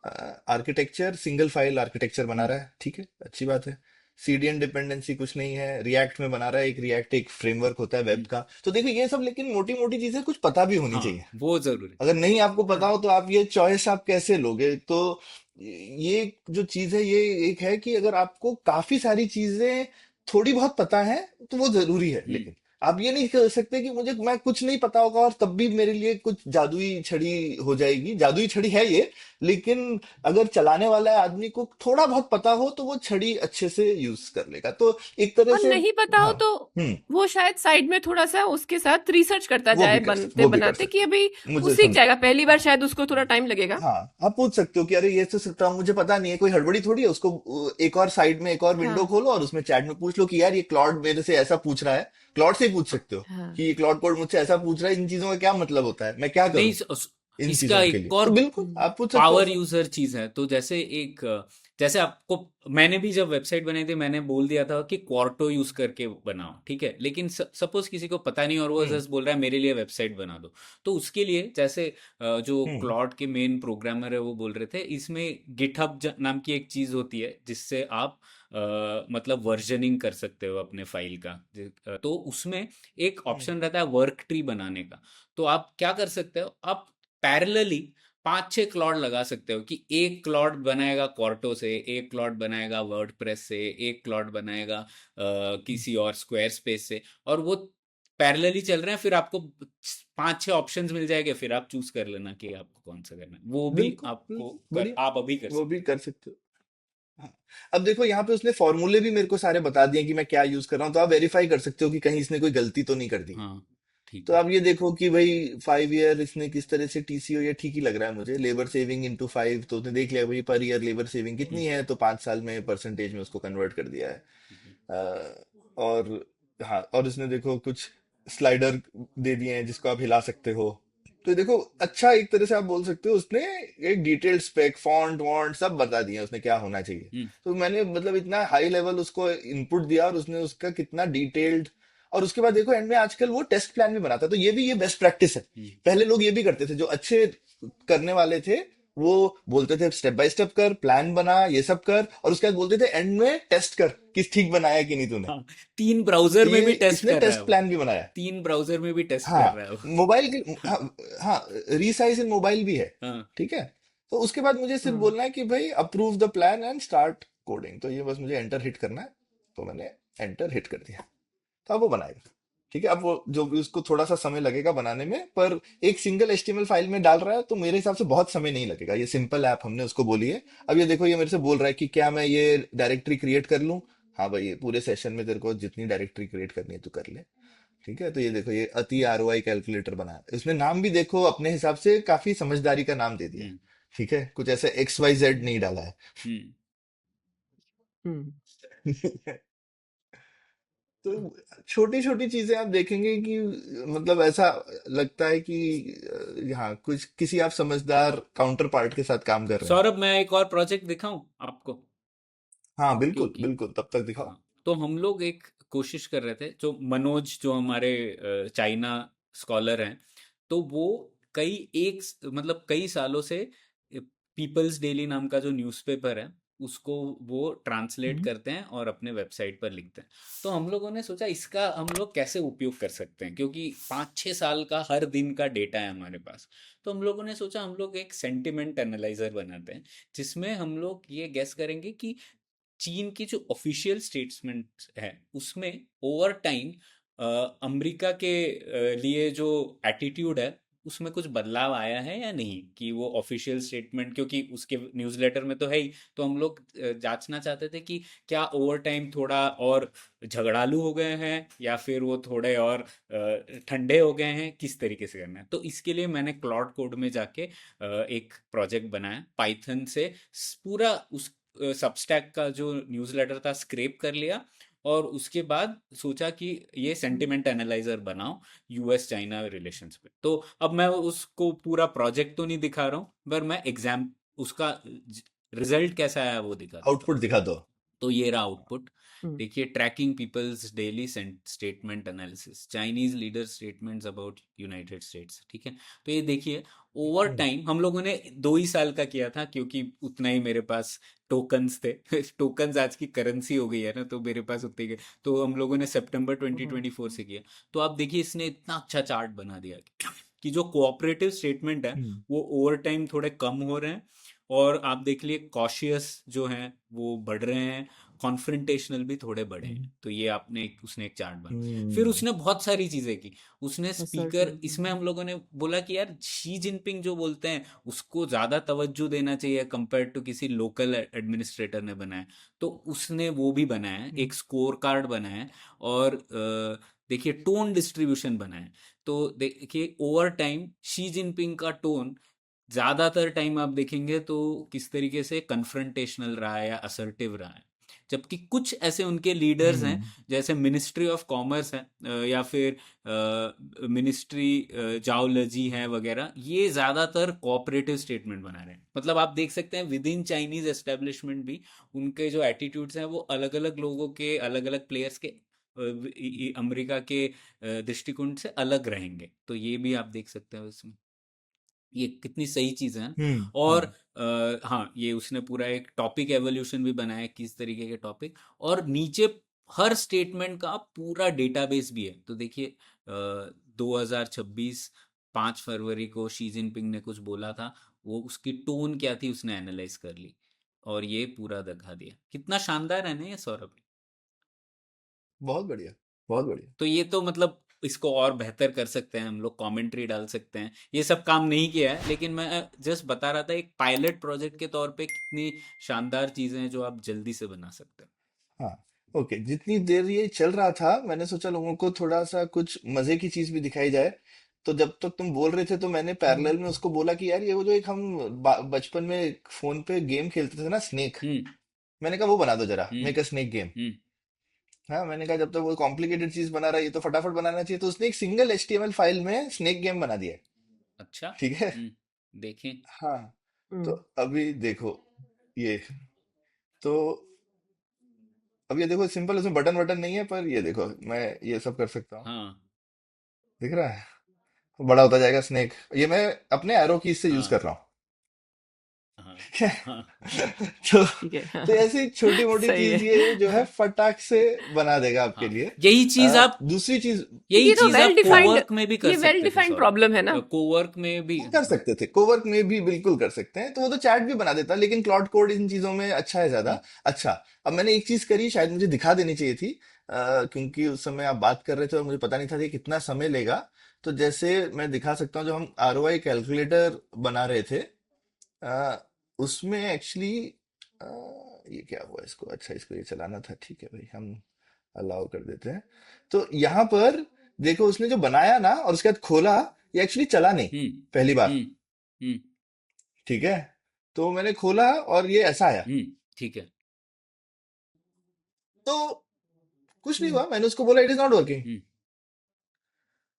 आर्किटेक्चर सिंगल फाइल आर्किटेक्चर बना हम्म। रहा है, ठीक है अच्छी बात है। सीडीएन डिपेंडेंसी कुछ नहीं है, रिएक्ट में बना रहा है, एक रिएक्ट एक फ्रेमवर्क होता है वेब हम्म। का। तो देखो ये सब लेकिन मोटी मोटी चीजें कुछ पता भी होनी हाँ, चाहिए। वो जरूरी। अगर नहीं आपको पता हो तो आप ये चॉइस आप कैसे लोगे। तो ये जो चीज है ये एक है कि अगर आपको काफी सारी चीजें थोड़ी बहुत पता है तो वो जरूरी है, हम्म। लेकिन आप ये नहीं कह सकते कि मुझे मैं कुछ नहीं पता होगा और तब भी मेरे लिए कुछ जादुई छड़ी हो जाएगी। जादुई छड़ी है ये, लेकिन अगर चलाने वाला आदमी को थोड़ा बहुत पता हो तो वो छड़ी अच्छे से यूज कर लेगा। तो एक तरह और से नहीं पता हो हाँ। तो हम्म। वो शायद साइड में थोड़ा सा उसके साथ रिसर्च करता वो जाए भी कर बनते वो भी कर बनाते कि सकते अभी हो, वो मुझे सीख समझ। जाएगा। पहली बार शायद उसको थोड़ा टाइम लगेगा। हाँ, आप पूछ सकते हो कि अरे ये तो सिस्टम मुझे पता नहीं है, कोई हड़बड़ी थोड़ी है। उसको एक और साइड में एक और विंडो हाँ खोलो और उसमें चैट में पूछ लो कि यार ये क्लॉड मेरे से ऐसा पूछ रहा है। क्लॉड से ही पूछ सकते हो हाँ। कि ये क्लॉड कोड मुझसे ऐसा पूछ रहा है, इन चीजों का क्या मतलब होता है, मैं क्या नहीं करूं इन इसका चीजों के लिए। एक और तो बिल्कुल हम्म। आप पूछ सकते हो पावर ऐसा। यूजर चीज है। तो जैसे आपको मैंने भी जब वेबसाइट बनाई थी मैंने बोल दिया था कि क्वार्टो यूज करके बनाओ, ठीक है, लेकिन सपोज किसी को पता नहीं और वो हम्म। जस्ट बोल रहा है मेरे लिए वेबसाइट बना दो। तो उसके लिए जैसे जो हम्म। क्लॉड के मेन प्रोग्रामर है वो बोल रहे थे इसमें गिटहब नाम की एक चीज होती है जिससे आप मतलब वर्जनिंग कर सकते हो अपने फाइल का। तो उसमें एक हम्म। ऑप्शन रहता है वर्क ट्री बनाने का। तो आप क्या कर सकते हो, आप पैरेलली 5-6 क्लॉड लगा सकते हो कि एक क्लॉड बनाएगा कॉर्टो से, एक क्लॉड बनाएगा वर्डप्रेस से, एक क्लॉड बनाएगा किसी और स्क्वायर स्पेस से, और वो पैरेलली चल रहे हैं। फिर आपको 5-6 ऑप्शंस मिल जाएंगे, फिर आप चूज कर लेना कि आपको कौन सा करना है। वो भी बिल्कुल आपको बिल्कुल बढ़िया, आप अभी कर वो सकते भी कर सकते हो। हाँ। अब देखो यहाँ पे उसने फॉर्मूले भी मेरे को सारे बता दिए कि मैं क्या यूज कर रहा हूँ, तो आप वेरीफाई कर सकते हो कि कहीं इसने कोई गलती तो नहीं कर दी हो। है। हाँ ठीक तो है। आप ये देखो कि भाई 5 ईयर इसने किस तरह से टीसीओ, ये ठीक ही लग रहा है मुझे। लेबर सेविंग इंटू 5, तो उसने देख लिया भाई पर ईयर लेबर सेविंग हम्म, कितनी है, तो 5 साल में परसेंटेज में उसको कन्वर्ट कर दिया है। हम्म, और हाँ, और इसने देखो कुछ स्लाइडर दे दिए हैं जिसको आप हिला सकते हो। तो देखो अच्छा, एक तरह से आप बोल सकते हो उसने एक डिटेल्ड स्पेक, फॉन्ट वॉन्ट सब बता दिया उसने क्या होना चाहिए। हम्म, तो मैंने मतलब इतना हाई लेवल उसको इनपुट दिया और उसने उसका कितना डिटेल्ड। और उसके बाद देखो एंड में आजकल वो टेस्ट प्लान भी बनाता है, तो ये भी ये बेस्ट प्रैक्टिस है। हम्म, पहले लोग ये भी करते थे जो अच्छे करने वाले थे, वो बोलते थे स्टेप बाय स्टेप कर, प्लान बना, ये सब कर, और उसके बाद बोलते थे एंड में टेस्ट कर कि ठीक बनाया कि नहीं तूने। हाँ 3 तो ब्राउजर में ये भी टेस्ट इसने कर रहा है टेस्ट वो। प्लान भी बनाया है। 3 ब्राउजर में भी टेस्ट कर हाँ, रहा है वो। मोबाइल की हाँ, हाँ, रीसाइज इन मोबाइल भी है। हाँ ठीक है। तो उसके बाद मुझे सिर्फ हाँ बोलना है कि भाई approve the plan and start coding, तो ये बस मुझे एंटर हिट करना है। तो मैंने एंटर हिट कर दिया, तो अब वो बनाएगा। ठीक है, अब वो जो भी उसको थोड़ा सा समय लगेगा बनाने में, पर एक सिंगल एचटीएमएल फाइल में डाल रहा है तो मेरे हिसाब से बहुत समय नहीं लगेगा। ये सिंपल ऐप हमने उसको बोली है। अब ये देखो ये मेरे से बोल रहा है कि क्या मैं ये डायरेक्टरी क्रिएट कर लूं। हाँ भाई, ये पूरे सेशन में तेरे को जितनी डायरेक्टरी क्रिएट करनी है तू कर ले। ठीक है, तो ये देखो ये अति आरओआई कैलकुलेटर बनाया, इसमें नाम भी देखो अपने हिसाब से काफी समझदारी का नाम दे दिया है। हम्म ठीक है, कुछ ऐसे XYZ नहीं डाला हम्म हम्म है। तो छोटी छोटी चीजें आप देखेंगे कि मतलब ऐसा लगता है कि हाँ, कुछ किसी आप समझदार काउंटर पार्ट के साथ काम कर रहे हैं। सौरभ, मैं एक और प्रोजेक्ट दिखाऊं आपको? हाँ बिल्कुल क्योंकि बिल्कुल, तब तक दिखाओ। हाँ, तो हम लोग एक कोशिश कर रहे थे, जो मनोज जो हमारे चाइना स्कॉलर हैं, तो वो मतलब कई सालों से पीपल्स डेली नाम का जो न्यूज़पेपर है उसको वो ट्रांसलेट हम्म। करते हैं और अपने वेबसाइट पर लिखते हैं। तो हम लोगों ने सोचा इसका हम लोग कैसे उपयोग कर सकते हैं, क्योंकि 5-6 साल का हर दिन का डेटा है हमारे पास। तो हम लोगों ने सोचा हम लोग एक सेंटिमेंट एनालाइजर बनाते हैं, जिसमें हम लोग ये गेस करेंगे कि चीन की जो ऑफिशियल स्टेटमेंट है उसमें ओवर टाइम अमेरिका के लिए जो एटीट्यूड है उसमें कुछ बदलाव आया है या नहीं, कि वो ऑफिशियल स्टेटमेंट, क्योंकि उसके न्यूज़लेटर में तो है ही, तो हम लोग जांचना चाहते थे कि क्या ओवर टाइम थोड़ा और झगड़ालू हो गए हैं या फिर वो थोड़े और ठंडे हो गए हैं, किस तरीके से करना है। तो इसके लिए मैंने क्लॉड कोड में जाके एक प्रोजेक्ट बनाया पाइथन से। पूरा उस सबस्टैक का जो न्यूज़लेटर था स्क्रैप कर लिया, और उसके बाद सोचा कि ये सेंटिमेंट एनालाइजर बनाओ यूएस चाइना रिलेशंस पे। तो अब मैं उसको पूरा प्रोजेक्ट तो नहीं दिखा रहा हूँ, पर मैं एग्जाम उसका रिजल्ट कैसा आया वो दिखा देता हूँ। आउटपुट दिखा दो। तो ये रहा आउटपुट। हम्म देखिए, tracking People's Daily statement analysis, Chinese leader statements about United States. ठीक है, तो ये देखिए ओवर हम्म। टाइम हम लोगों ने 2 ही साल का किया था, क्योंकि उतना ही मेरे पास टोकन्स थे। टोकन्स आज की करेंसी हो गई है ना, तो मेरे पास उतने के। तो हम लोगों ने सितंबर हम्म 2024 से किया। तो आप देखिए इसने इतना अच्छा चार्ट बना दिया कि जो कोऑपरेटिव स्टेटमेंट है हम्म। वो ओवर टाइम थोड़े कम हो रहे हैं, और आप देख लिए कॉशियस जो हैं वो बढ़ रहे हैं, कॉन्फ्रंटेशनल भी थोड़े बड़े हम्म हैं। तो ये उसने एक चार्ट बना। फिर हम्म उसने बहुत सारी चीजें की। उसने स्पीकर, असर्टिव। इसमें हम लोगों ने बोला कि यार शी जिनपिंग जो बोलते हैं उसको ज्यादा तवज्जो देना चाहिए कंपेयर टू किसी लोकल एडमिनिस्ट्रेटर ने बनाया। तो उसने वो भी बनाया है, हम्म एक स्कोर कार्ड बनाया है। और देखिए टोन डिस्ट्रीब्यूशन बनाया है। तो देखिए ओवर टाइम शी जिनपिंग का टोन ज्यादातर टाइम आप देखेंगे तो किस तरीके से कन्फ्रंटेशनल रहा है या असर्टिव रहा है। जबकि कुछ ऐसे उनके लीडर्स हैं, हम्म जैसे मिनिस्ट्री ऑफ कॉमर्स है, या फिर मिनिस्ट्री जाओलॉजी है वगैरह, ये ज्यादातर कोऑपरेटिव स्टेटमेंट बना रहे हैं। मतलब आप देख सकते हैं विद इन चाइनीज एस्टेब्लिशमेंट भी उनके जो एटीट्यूड्स हैं वो अलग अलग लोगों के, अलग अलग प्लेयर्स के, अमेरिका के दृष्टिकोण से अलग रहेंगे। तो ये भी आप देख सकते हैं उसमें, ये कितनी सही चीज़ है। और हम्म हाँ, ये उसने पूरा एक टॉपिक एवोल्यूशन भी बनाया है, किस तरीके के टॉपिक, और नीचे हर स्टेटमेंट का पूरा डेटाबेस भी है। तो देखिए 2026 5 फरवरी को शी जिनपिंग ने कुछ बोला था, वो उसकी टोन क्या थी उसने एनालाइज कर ली और ये पूरा दिखा दिया। कितना शानदार है ना ये सौरभ। बहुत बढ़िया, बहुत बढ़िया। तो ये तो मतलब इसको और बेहतर कर सकते हैं हम लोग, कमेंट्री डाल सकते हैं, ये सब काम नहीं किया है, लेकिन मैं जस्ट बता रहा था एक पायलट प्रोजेक्ट के तौर पे कितनी शानदार चीज़ें हैं जो आप जल्दी से बना सकते हैं। हाँ, ओके, जितनी देर ये चल रहा था मैंने सोचा लोगों को थोड़ा सा कुछ मजे की चीज भी दिखाई जाए। तो जब तक तुम बोल रहे थे तो मैंने पैरेलल में उसको बोला कि यार ये वो जो एक हम बचपन में फोन पे गेम खेलते थे ना, स्नेक। हम्म। मैंने कहा वो बना दो जरा, hmm. Make a snake game. Hmm. हाँ, मैंने कहा जब तक वो कॉम्प्लिकेटेड चीज बना रहा है ये तो फटाफट बनाना चाहिए, तो उसने एक सिंगल एचटीएमएल फाइल में स्नेक गेम बना दिया है। अच्छा। ठीक है। देखें। हाँ, तो हुँ। अभी देखो ये, तो अब ये देखो सिंपल, उसमें बटन वटन नहीं है, पर ये देखो मैं ये सब कर सकता हूँ। हाँ। दिख रहा है, बड़ा होता जाएगा स्नेक। ये मैं अपने एरो कीज से यूज हाँ। कर रहा हूँ। हाँ। ठीक है। हाँ। तो ठीक है। तो ऐसी छोटी मोटी सही चीज है। ये जो है फटाक से बना देगा आपके हाँ, लिए। यही चीज आप दूसरी चीज यही ये तो चीज वेल आप डिफाइंड, कोवर्क में भी कर ये वेल सकते थे डिफाइंड सौरभ। प्रॉब्लम है ना? कोवर्क में भी, कर हाँ। सकते थे, कोवर्क में भी बिल्कुल कर सकते हैं, तो वो तो चैट भी बना देता, लेकिन क्लाउड कोड इन चीजों में अच्छा है ज्यादा। हम्म। अच्छा, अब मैंने एक चीज करी, शायद मुझे दिखा देनी चाहिए थी, क्योंकि उस समय आप बात कर रहे थे और मुझे पता नहीं था कि कितना समय लेगा। तो जैसे मैं दिखा सकता हूँ, जो हम आरओआई कैलकुलेटर बना रहे थे, अ, उसमें एक्चुअली ये क्या हुआ इसको, अच्छा इसको ये चलाना था, ठीक है भाई, हम अलाउ कर देते हैं। तो यहाँ पर देखो उसने जो बनाया ना और उसके बाद खोला, ये एक्चुअली चला नहीं हम्म। पहली बार। हम्म। हम्म। ठीक है, तो मैंने खोला और ये ऐसा आया। ठीक है। तो कुछ नहीं हुँ, हुआ, मैंने उसको बोला इट इज नॉट वर्किंग। हम्म।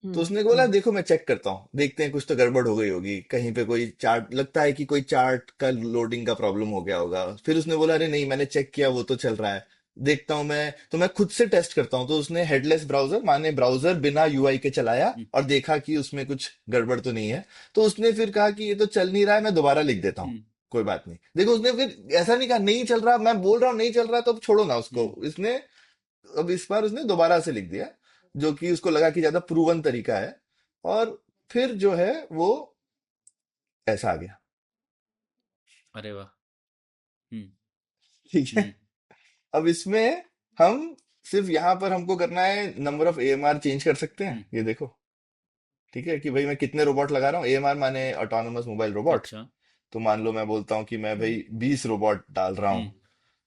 तो हुँ, उसने बोला हुँ, देखो मैं चेक करता हूँ, देखते हैं कुछ तो गड़बड़ हो गई होगी कहीं पे, कोई चार्ट लगता है कि कोई चार्ट का लोडिंग का प्रॉब्लम हो गया होगा। फिर उसने बोला अरे नहीं मैंने चेक किया वो तो चल रहा है, देखता हूँ मैं, तो मैं खुद से टेस्ट करता हूँ। तो उसने हेडलेस ब्राउजर माने ब्राउजर बिना यूआई के चलाया हम्म। और देखा कि उसमें कुछ गड़बड़ तो नहीं है। तो उसने फिर कहा कि ये तो चल नहीं रहा है, मैं दोबारा लिख देता हूँ, हम्म। कोई बात नहीं। देखो उसने फिर ऐसा नहीं कहा नहीं चल रहा, मैं बोल रहा हूँ नहीं चल रहा तो अब छोड़ो ना उसको, हम्म। इसने अब इस बार उसने दोबारा से लिख दिया, जो कि उसको लगा कि ज्यादा प्रूवन तरीका है। और फिर जो है वो ऐसा आ गया। अरे वाह। हम्म। ठीक है, हम्म। अब इसमें हम सिर्फ यहाँ पर हमको करना है नंबर ऑफ एएमआर चेंज कर सकते हैं, हम्म। ये देखो। ठीक है, कि भाई मैं कितने रोबोट लगा रहा हूँ, एएमआर माने ऑटोनोमस मोबाइल रोबोट। अच्छा। तो मान लो मैं बोलता हूँ कि मैं हुँ, भाई 20 रोबोट डाल रहा हूँ, हम्म।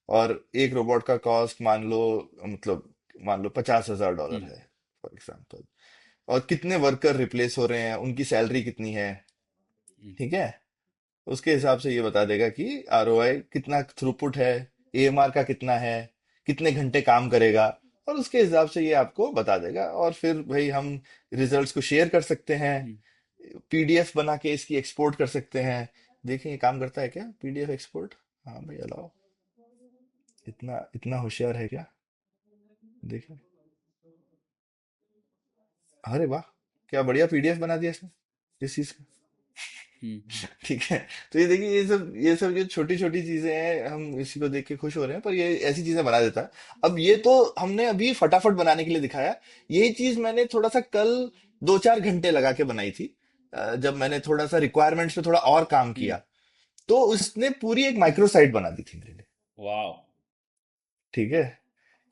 और एक रोबोट का कॉस्ट मान लो, मतलब मान लो $50,000 हम्म। है फॉर एग्जाम्पल। और कितने वर्कर रिप्लेस हो रहे हैं, उनकी सैलरी कितनी है। हम्म। ठीक है, उसके हिसाब से ये बता देगा कि आरओआई कितना थ्रूपुट है, एएमआर का कितना है, कितने घंटे काम करेगा। और उसके हिसाब से ये आपको बता देगा, और फिर भाई हम रिजल्ट्स को शेयर कर सकते हैं, हम्म। पीडीएफ बना के इसकी एक्सपोर्ट कर सकते हैं। देखें ये काम करता है क्या पीडीएफ एक्सपोर्ट। हाँ भाई अलाओ, इतना इतना होशियार है क्या। देखें, अरे वाह, क्या बढ़िया पीडीएफ बना दिया इसने इस चीज का। हम्म। ठीक है, तो ये देखिए ये सब जो छोटी छोटी चीजें हैं, हम इसी को देख के खुश हो रहे हैं, पर ये ऐसी चीजें बना देता है। अब ये तो हमने अभी फटाफट बनाने के लिए दिखाया, ये चीज मैंने थोड़ा सा कल 2-4 घंटे लगा के बनाई थी। जब मैंने थोड़ा सा रिक्वायरमेंट्स पे थोड़ा और काम हम्म। किया, तो उसने पूरी एक माइक्रो साइट बना दी थी मेरे लिए। वाह। ठीक है,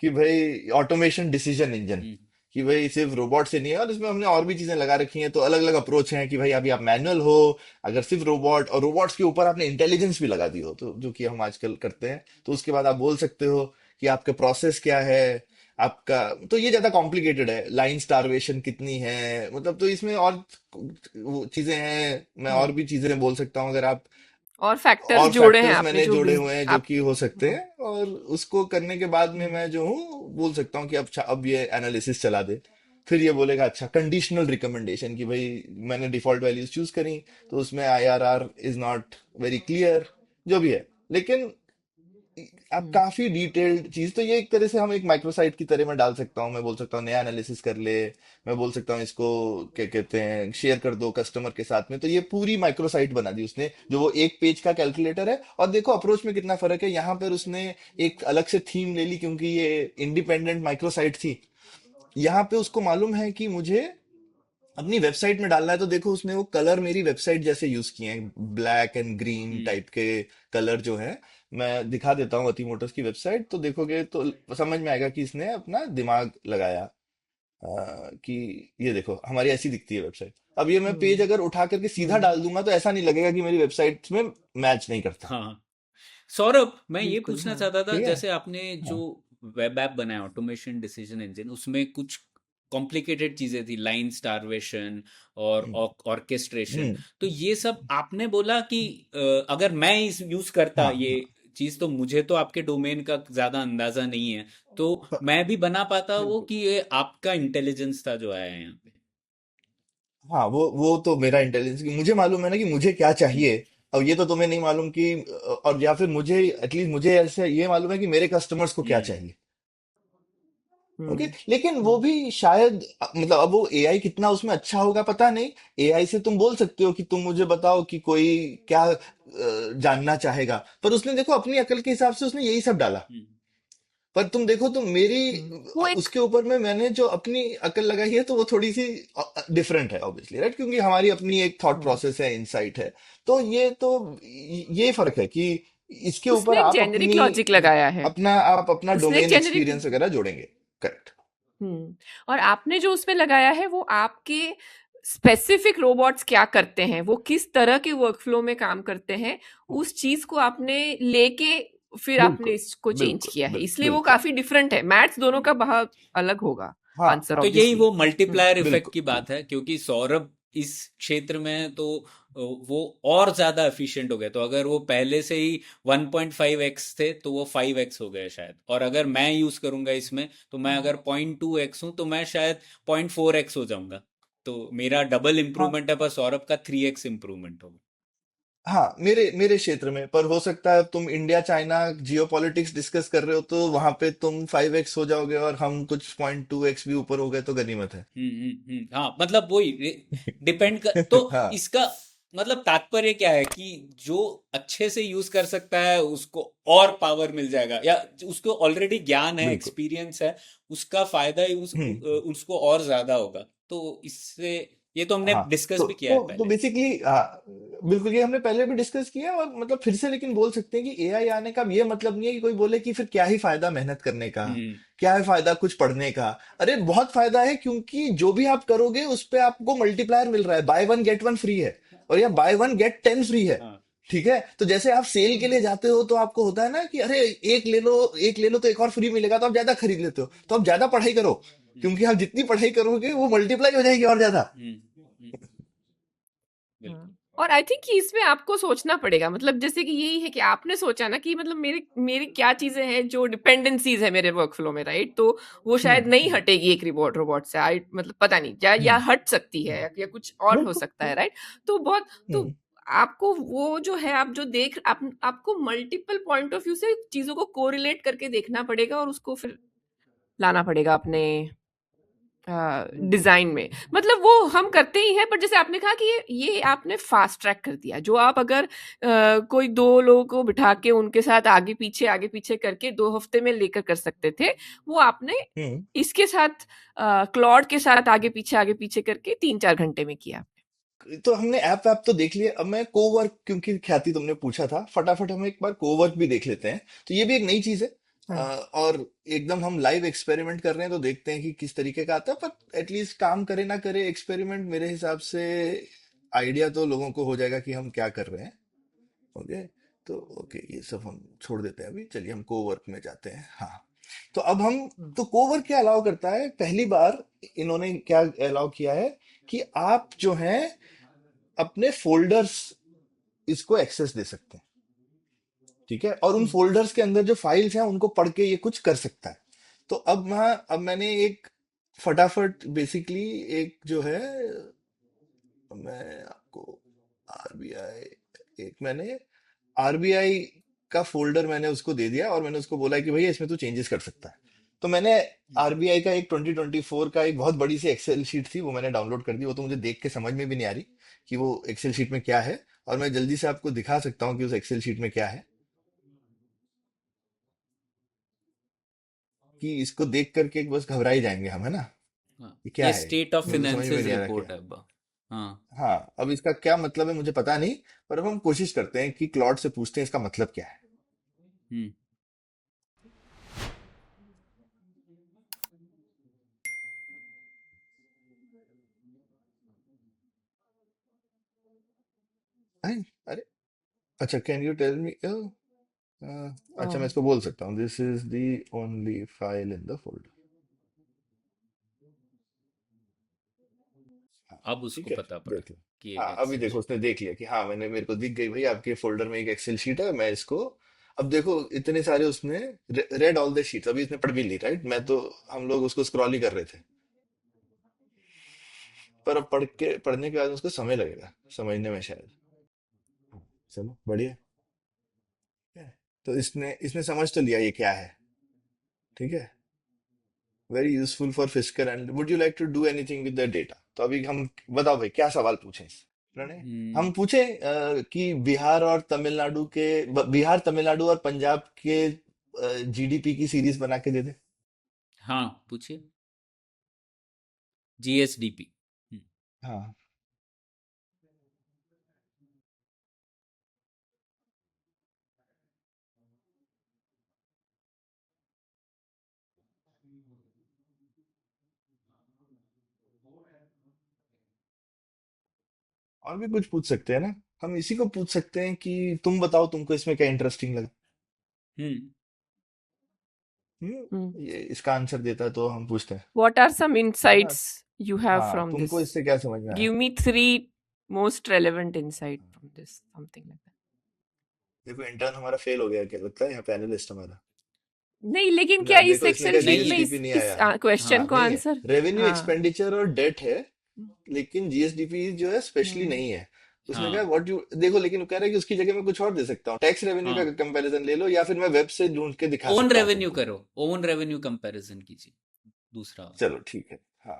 कि भाई ऑटोमेशन डिसीजन इंजन, हम्म, कि भाई सिर्फ रोबोट से नहीं है, और इसमें हमने और भी चीजें लगा रखी हैं। तो अलग अलग अप्रोच हैं कि भाई अभी आप मैनुअल हो, अगर सिर्फ रोबोट, और रोबोट्स के ऊपर आपने इंटेलिजेंस भी लगा दी हो, तो जो कि हम आजकल करते हैं, तो उसके बाद आप बोल सकते हो कि आपका प्रोसेस क्या है, आपका। तो ये ज्यादा कॉम्प्लिकेटेड है, लाइन स्टारवेशन कितनी है, मतलब तो इसमें और वो चीजें हैं, मैं और हम्म। भी चीजें बोल सकता हूँ अगर आप। और फैक्टर्स और जोड़े हैं फैक्टर्स आपने मैंने जो जोड़े भी हुए हैं जो आप। कि हो सकते हम्म। हैं, और उसको करने के बाद में हम्म। मैं जो हूँ बोल सकता हूँ कि अब अच्छा, अब ये एनालिसिस चला दे। फिर ये बोलेगा अच्छा कंडीशनल रिकमेंडेशन, कि भाई मैंने डिफॉल्ट वैल्यूज चूज करी, तो उसमें IRR is not very clear, जो भी है। लेकिन अब हम्म। काफी डिटेल्ड चीज, तो ये एक तरह से हम एक माइक्रोसाइट की तरह मैं डाल सकता हूँ। मैं बोल सकता हूँ नया एनालिसिस कर ले, मैं बोल सकता हूँ इसको क्या कहते हैं शेयर कर दो कस्टमर के साथ में। तो ये पूरी माइक्रोसाइट बना दी उसने, जो वो एक पेज का कैलकुलेटर है। और देखो अप्रोच में कितना फर्क है, यहाँ पर उसने एक अलग से थीम ले ली क्योंकि ये इंडिपेंडेंट माइक्रोसाइट थी। यहाँ पे उसको मालूम है कि मुझे अपनी वेबसाइट में डालना है, तो देखो उसने वो कलर मेरी वेबसाइट जैसे यूज किए हैं, black and green hmm, type के कलर जो है। मैं दिखा देता हूँ अति मोटर्स की वेबसाइट, तो देखोगे तो समझ में आएगा कि इसने अपना दिमाग लगाया। कि ये देखो हमारी ऐसी दिखती है वेबसाइट। अब ये मैं पेज हम्म। अगर उठा करके सीधा हम्म। डाल दूंगा तो ऐसा नहीं लगेगा कि मेरी वेबसाइट में मैच नहीं करता। हाँ। सौरभ, मैं ये बिल्कुल पूछना हाँ। चाहता था, ठीक है। जैसे आपने जो हाँ। वेब ऐप बनाया ऑटोमेशन डिसीजन इंजन, उसमें कुछ कॉम्प्लिकेटेड चीजें थी, लाइन स्टारवेशन और हम्म। ऑर्केस्ट्रेशन। हम्म। तो ये सब आपने बोला कि अगर मैं इस यूज करता हाँ ये हाँ। चीज, तो मुझे तो आपके डोमेन का ज्यादा अंदाजा नहीं है, तो मैं भी बना पाता वो, बिल्कुल। कि ये आपका इंटेलिजेंस था जो आया है यहाँ पे? हाँ, वो तो मेरा इंटेलिजेंस, कि मुझे मालूम है ना कि मुझे क्या हम्म, चाहिए। अब ये तो तुम्हें नहीं मालूम कि, और या फिर मुझे एटलीस्ट मुझे ऐसे ये मालूम है कि मेरे कस्टमर्स को क्या हम्म, चाहिए। ओके, हम्म। लेकिन वो हम्म। भी शायद मतलब अब वो एआई कितना उसमें अच्छा होगा पता नहीं। एआई से तुम बोल सकते हो कि तुम मुझे बताओ कि कोई क्या जानना चाहेगा, पर उसने देखो अपनी अकल के हिसाब से उसने यही सब डाला। हम्म, पर तुम देखो तो मेरी वो एक। उसके ऊपर में मैंने जो अपनी अकल लगाई है, तो वो थोड़ी सी डिफरेंट है ऑब्वियसली, राइट, क्योंकि हमारी अपनी एक थॉट हम्म। प्रोसेस है, इनसाइट है। तो ये फर्क है कि इसके ऊपर उसने एक आप जेनेरिक अपनी लॉजिक लगाया है। आप अपना उसने एक डोमेन जेनेरिक। एक्सपीरियंस वगैरह जोड़ेंगे। करेक्ट। हम्म। और आपने जो उसमें लगाया है वो आपके स्पेसिफिक रोबोट्स क्या करते हैं, वो किस तरह के वर्कफ्लो में काम करते हैं, उस चीज को आपने लेके फिर आपने बिल्कुल इसको चेंज बिल्कुल किया है, इसलिए वो बिल्कुल। काफी डिफरेंट है। मैथ्स दोनों का बहुत अलग होगा हाँ आंसर तो हाँ। यही ऑब्वियसली। वो मल्टीप्लायर इफेक्ट बिल्कुल की बात बिल्कुल। है, क्योंकि सौरभ इस क्षेत्र में है, तो वो और ज्यादा एफिशिएंट हो गए। तो अगर वो पहले से ही 1.5x थे, तो वो 5x हो गए शायद। और अगर मैं यूज करूंगा इसमें, तो मैं अगर 0.2x हूं, तो मैं शायद 0.4x हो जाऊंगा। तो मेरा डबल हाँ इंप्रूवमेंट है, पर सौरभ का 3x इंप्रूवमेंट होगा। हाँ, मेरे मेरे क्षेत्र में, पर हो सकता है तुम इंडिया चाइना जियो पॉलिटिक्स डिस्कस कर रहे हो तो वहां पे तुम 5x हो जाओगे और हम कुछ 0.2x भी ऊपर हो गए तो गनीमत है। हाँ, मतलब वही डिपेंड कर, तो हाँ इसका मतलब तात्पर्य क्या है, कि जो अच्छे से यूज कर सकता है उसको और पावर मिल जाएगा, या उसको ऑलरेडी ज्ञान है, बिल्कुल। एक्सपीरियंस है, उसका फायदा ही उसको और ज्यादा होगा। तो इससे ये तो हमने हाँ डिस्कस तो भी किया है तो पहले। बेसिकली हाँ, बिल्कुल ये हमने पहले भी डिस्कस किया है, और मतलब फिर से लेकिन बोल सकते हैं कि एआई आने का अब ये मतलब नहीं है कि कोई बोले कि फिर क्या ही फायदा मेहनत करने का, हम्म, क्या है फायदा कुछ पढ़ने का। अरे बहुत फायदा है, क्योंकि जो भी आप करोगे उस पे आपको मल्टीप्लायर मिल रहा है, by one get one free है, और या बाय वन गेट 10 फ्री है। हाँ, ठीक है, तो जैसे आप सेल के लिए जाते हो तो आपको होता है ना कि अरे एक ले लो तो एक और फ्री मिलेगा, तो आप ज्यादा खरीद लेते हो, तो आप ज्यादा पढ़ाई करो, हम्म, क्योंकि आप जितनी पढ़ाई करोगे वो मल्टीप्लाई हो जाएगी और ज्यादा। हम्म, हम्म, बिल्कुल। हाँ। और आई थिंक कि इसमें आपको सोचना पड़ेगा, मतलब जैसे कि यही है कि आपने सोचा ना कि मतलब मेरे मेरी क्या चीजें हैं जो डिपेंडेंसीज है मेरे वर्कफ्लो में, राइट? तो वो शायद नहीं हम्म। हटेगी एक रिबॉट रोबोट से, आई मतलब पता नहीं, या हम्म। हट सकती है, या कुछ और हो बिल्कुल। सकता है, राइट? तो बहुत तो हम्म। आपको वो जो है, आप जो देख आपको मल्टीपल पॉइंट ऑफ व्यू से चीजों को कोरिलेट करके देखना पड़ेगा और उसको फिर लाना पड़ेगा अपने डिजाइन में। मतलब वो हम करते ही हैं, पर जैसे आपने कहा कि ये आपने फास्ट ट्रैक कर दिया। जो आप अगर कोई दो लोगों को बिठा के उनके साथ आगे पीछे करके 2 हफ्ते में लेकर कर सकते थे, वो आपने हम्म। इसके साथ क्लॉड के साथ आगे पीछे करके 3-4 घंटे में किया। तो हमने ऐप तो देख लिया, अब मैं कोवर्क, क्योंकि ख्याति तुमने पूछा था, फटाफट हम एक बार कोवर्क भी देख लेते हैं। तो ये भी एक नई चीज है। हाँ और एकदम हम लाइव एक्सपेरिमेंट कर रहे हैं तो देखते हैं कि किस तरीके का आता है, पर एटलीस्ट काम करे ना करे एक्सपेरिमेंट, मेरे हिसाब से आइडिया तो लोगों को हो जाएगा कि हम क्या कर रहे हैं। ओके, तो ओके ये सब हम छोड़ देते हैं अभी, चलिए हम कोवर्क में जाते हैं। हाँ, तो अब हम, तो कोवर्क क्या अलाउ करता है, पहली बार इन्होंने क्या अलाउ किया है कि आप जो है अपने फोल्डर्स इसको एक्सेस दे सकते हैं। ठीक है, और उन फोल्डर्स के अंदर जो फाइल्स हैं उनको पढ़ के ये कुछ कर सकता है। तो अब मैंने एक फटाफट बेसिकली एक जो है, मैं आपको आरबीआई, एक मैंने आरबीआई का फोल्डर मैंने उसको दे दिया और मैंने उसको बोला कि भैया इसमें तू चेंजेस कर सकता है। तो मैंने आरबीआई का एक 2024 का एक बहुत बड़ी सी एक्सेल शीट थी, वो मैंने डाउनलोड कर दी। वो तो मुझे देख के समझ में भी नहीं आ रही कि वो एक्सेल शीट में क्या है, और मैं जल्दी से आपको दिखा सकता हूँ कि उस एक्सेल शीट में क्या है, कि इसको देख करके बस घबरा ही जाएंगे हम, है ना। हाँ, ये क्या ये है, स्टेट ऑफ मुझे तो समझ में भी फिनेंसेस नहीं आ रहा क्या रिपोर्ट है। है हाँ। हाँ, अब इसका क्या मतलब है मुझे पता नहीं, पर अब हम कोशिश करते हैं कि क्लॉड से पूछते हैं इसका मतलब क्या है। हम्म। अरे अरे, अच्छा, कैन यू टेल मी, अच्छा मैं हाँ इसको बोल सकता हूँ, this is the only file in the folder. हाँ, अब उसको ठीक है, पता पड़ा देख लो। कि एक हाँ, अभी एक्सेल देखो शीट। उसने देख लिया कि हाँ, मैंने, मेरे को दिख गई भाई आपके फोल्डर में एक एक्सेल शीट है, मैं इसको, अब देखो इतने सारे उसने रेड ऑल द शीट्स, अभी इसने पढ़ भी ली, राइट, मैं तो, हम लोग उसको स्क्रॉल ही कर रहे थे, पर अब पढ़ने के बाद उसको समय लगेगा समझने में शायद। चलो बढ़िया है। तो इसने इसने समझ तो लिया ये क्या है। ठीक है, very useful for physical and would you like to do anything with the data. तो अभी हम, बताओ भाई क्या सवाल पूछें इस प्रणय। हम हम्म। पूछे कि बिहार और तमिलनाडु के, बिहार तमिलनाडु और पंजाब के जीडीपी की सीरीज बना के दे दे। हाँ पूछिए। जीएसडीपी। हाँ, और भी कुछ पूछ सकते हैं ना, हम इसी को पूछ सकते हैं कि तुम बताओ तुमको इसमें क्या इंटरेस्टिंग लगा। हम्म। ये इसका आंसर देता है तो हम पूछते हैं, What are some है ना। insights you have हाँ, from तुमको this? इससे क्या समझ में आया। Give me three most relevant insight from this, something like that. देखो इंटर्न हमारा फेल हो गया क्या लगता है, यहाँ पे एनालिस्ट हमारा। नहीं, लेकिन क्या ना इस देखो इसने सेक्शन क्या, शीट नहीं में है। जीएसडीपी इस नहीं इस आया। क्वेश्चन हाँ। को नहीं है, आंसर। रेवेन्यू हाँ एक्सपेंडिचर और डेट है, लेकिन जीएसडीपी जो है स्पेशली हम्म नहीं है। उसने कहा हाँ। व्हाट यू, देखो लेकिन वो कह रहा है कि उसकी जगह मैं कुछ और दे सकता हूँ, टैक्स रेवेन्यू का हाँ, कंपैरिजन ले लो, या फिर मैं वेब से ढूंढ के दिखा ओन सकता हूँ रेवेन्यू तुमको। करो, ओन रेवेन्यू कंपैरिजन कीजिए, दूसरा वाला। चलो ठीक है। हाँ,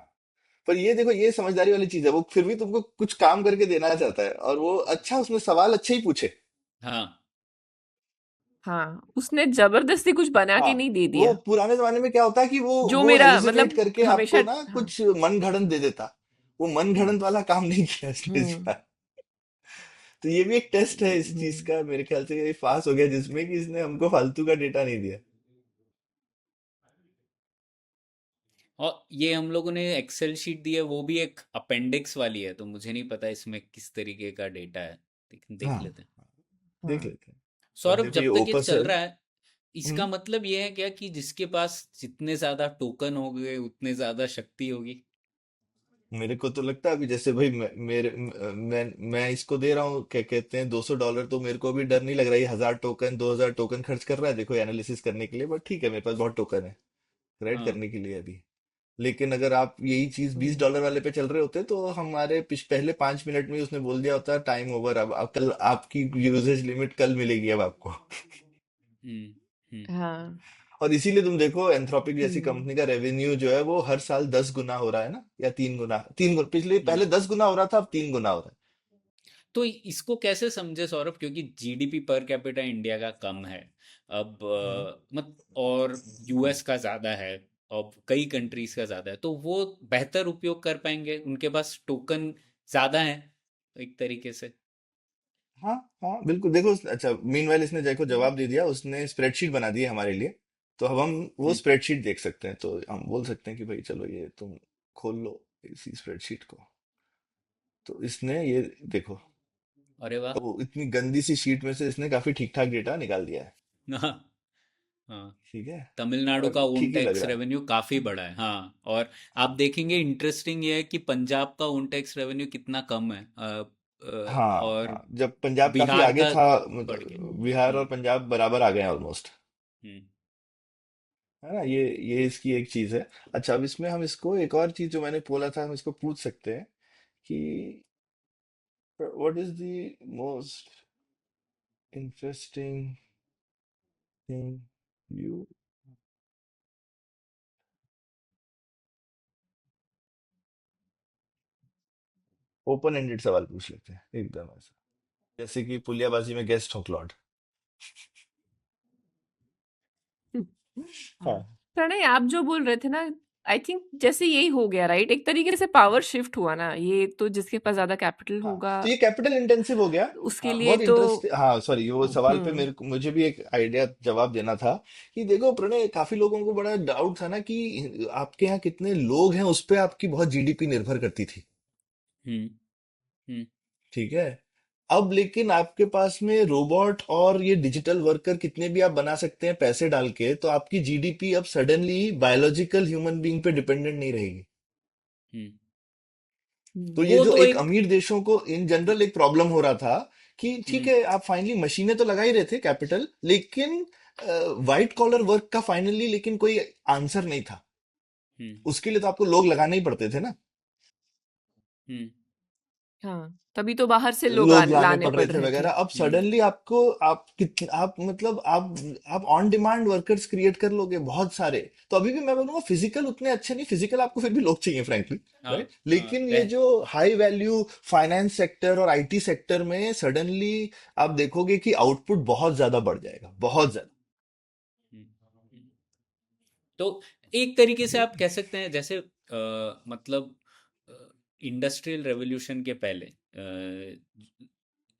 पर ये देखो ये समझदारी वाली चीज है, वो फिर भी तुमको कुछ काम करके देना चाहता है, और वो अच्छा, उसने सवाल अच्छे ही पूछे। हाँ। हाँ, उसने जबरदस्ती कुछ बना हाँ, के नहीं दे वो दिया। पुराने जमाने में क्या होता है कि जो वो मेरा हेजिटेट मतलब करके हमेशा। आपको ना हाँ कुछ मन घड़ंत दे देता। वो मन घड़ंत वाला काम नहीं किया इसने इस हम्म बार। तो ये भी एक टेस्ट है इस चीज हम्म का, मेरे ख्याल से ये पास हो गया, जिसमें कि इसने हमको फालतू का डेटा नहीं दिया। और ये हम लोगों ने एक्सेल शीट दी है, वो भी एक अपेंडिक्स वाली है, तो मुझे नहीं पता इसमें किस तरीके का डेटा है, लेकिन देख हाँ, लेते हैं। देख हाँ लेते हैं। अब सौरभ, देखो ये जब तक ये ओपस है। चल रहा है, इसका हम्म, मतलब ये है क्या कि जिसके पास जितने ज्यादा टोकन होंगे उतने ज्यादा शक्ति होगी? मेरे को तो लगता है अभी जैसे भाई मैं इसको दे रहा हूँ, क्या कहते हैं, $200, तो मेरे को भी डर नहीं लग रहा है 1000 टोकन 2000 टोकन खर्च कर रहा है, देखो एनालिसिस करने के लिए, बट ठीक है मेरे पास बहुत टोकन है राइट हाँ। करने के लिए अभी। लेकिन अगर आप यही चीज बीस हम्म डॉलर वाले पे चल रहे होते तो हमारे पहले 5 मिनट में ही उसने बोल दिया होता टाइम ओवर, अब कल आपकी यूजेज लिमिट कल मिलेगी अब आपको। हम्म। हम्म। हाँ और इसीलिए तुम देखो एंथ्रोपिक जैसी हम्म कंपनी का रेवेन्यू जो है वो हर साल 10 गुना हो रहा है ना, या 3 गुना, 3 गुना, पिछले हम्म। पहले 10 गुना हो रहा था, अब 3 गुना हो रहा तो इसको कैसे समझे सौरभ, क्योंकि जीडीपी पर कैपिटा इंडिया का कम है अब, है। मत और यूएस का ज़्यादा है, और कई कंट्रीज का ज़्यादा है, तो वो बेहतर उपयोग कर पाएंगे, उनके पास टोकन ज़्यादा है एक तरीके से। हाँ हाँ बिल्कुल, देखो अच्छा मीनवाइल इसने देखो जवाब दे दिया, उसने स्प्रेडशीट बना दी है हमारे लिए। तो अब हम वो हम्म, स्प्रेडशीट देख सकते हैं, तो हम बोल सकते हैं कि भाई चलो ये तुम खोल लो इसी स्प्रेडशीट को। तो इसने ये देखो, अरे वाह। वो इतनी गंदी सी शीट में से इसने काफी ठीक ठाक डेटा निकाल दिया है। हाँ हाँ। ठीक है, तमिलनाडु और का ओन ठीक ही लग टैक्स रहा है। रेवेन्यू काफ़ी बड़ा है, हाँ। और आप देखेंगे इंटरेस्टिंग ये है कि पंजाब का ओन टैक्स रेवेन्यू कितना कम है, हाँ और हाँ, जब पंजाब काफी बिहार आगे का था, बढ़ गया। मतलब बिहार और पंजाब बराबर आ गए हैं ऑलमोस्ट। हम्म है ना, ये इसकी एक चीज है। अच्छा, अब इसमें हम इसको एक और चीज जो मैंने बोला था हम इसको पूछ सकते हैं कि what is the most interesting thing you. Open ended सवाल पूछ लेते हैं एकदम ऐसा, जैसे कि पुलियाबाजी में गेस्ट हो क्लॉड। हाँ। हाँ प्रणय, आप जो बोल रहे थे ना, आई थिंक जैसे यही हो गया, राइट? एक तरीके से पावर शिफ्ट हुआ ना, ये तो जिसके पास ज्यादा कैपिटल हाँ, होगा तो ये कैपिटल इंटेंसिव हो गया। उसके हाँ, लिए बहुत तो। इंटरेस्ट, हाँ सॉरी, वो सवाल पे हम्म। मुझे भी एक आइडिया जवाब देना था कि देखो प्रणय, काफी लोगों को बड़ा डाउट था ना कि आपके यहाँ कितने लोग हैं उस पे आपकी बहुत जीडीपी निर्भर करती थी। हम्म हम्म ठीक है, अब लेकिन आपके पास में रोबोट और ये डिजिटल वर्कर कितने भी आप बना सकते हैं पैसे डाल के, तो आपकी जीडीपी अब सडनली बायोलॉजिकल ह्यूमन बीइंग पे डिपेंडेंट नहीं रहेगी। हम्म। तो ये वो जो तो एक एक। अमीर देशों को इन जनरल एक प्रॉब्लम हो रहा था कि ठीक हम्म है आप फाइनली मशीनें तो लगा ही रहे थे कैपिटल, लेकिन वाइट कॉलर वर्क का फाइनली लेकिन कोई आंसर नहीं था। हम्म उसके लिए तो आपको लोग लगाने ही पड़ते थे ना, हम्म हाँ, तभी तो बाहर से लोग लोग लाने लाने पड़ रहे पड़ थे रहे थे। वगैरह। अब सडनली आपको आप मतलब आप ऑन डिमांड वर्कर्स क्रिएट कर लोगे बहुत सारे। तो अभी भी मैं बोलूंगा फिजिकल उतने अच्छे नहीं, फिजिकल आपको फिर भी लोग चाहिए फ्रैंकली, हाँ राइट? हाँ। लेकिन ये जो हाई वैल्यू फाइनेंस सेक्टर और आईटी सेक्टर में सडनली आप देखोगे कि आउटपुट बहुत ज्यादा बढ़ जाएगा, बहुत ज्यादा। हम्म, हम्म। तो एक तरीके से आप कह सकते हैं, जैसे मतलब इंडस्ट्रियल रेवोल्यूशन के पहले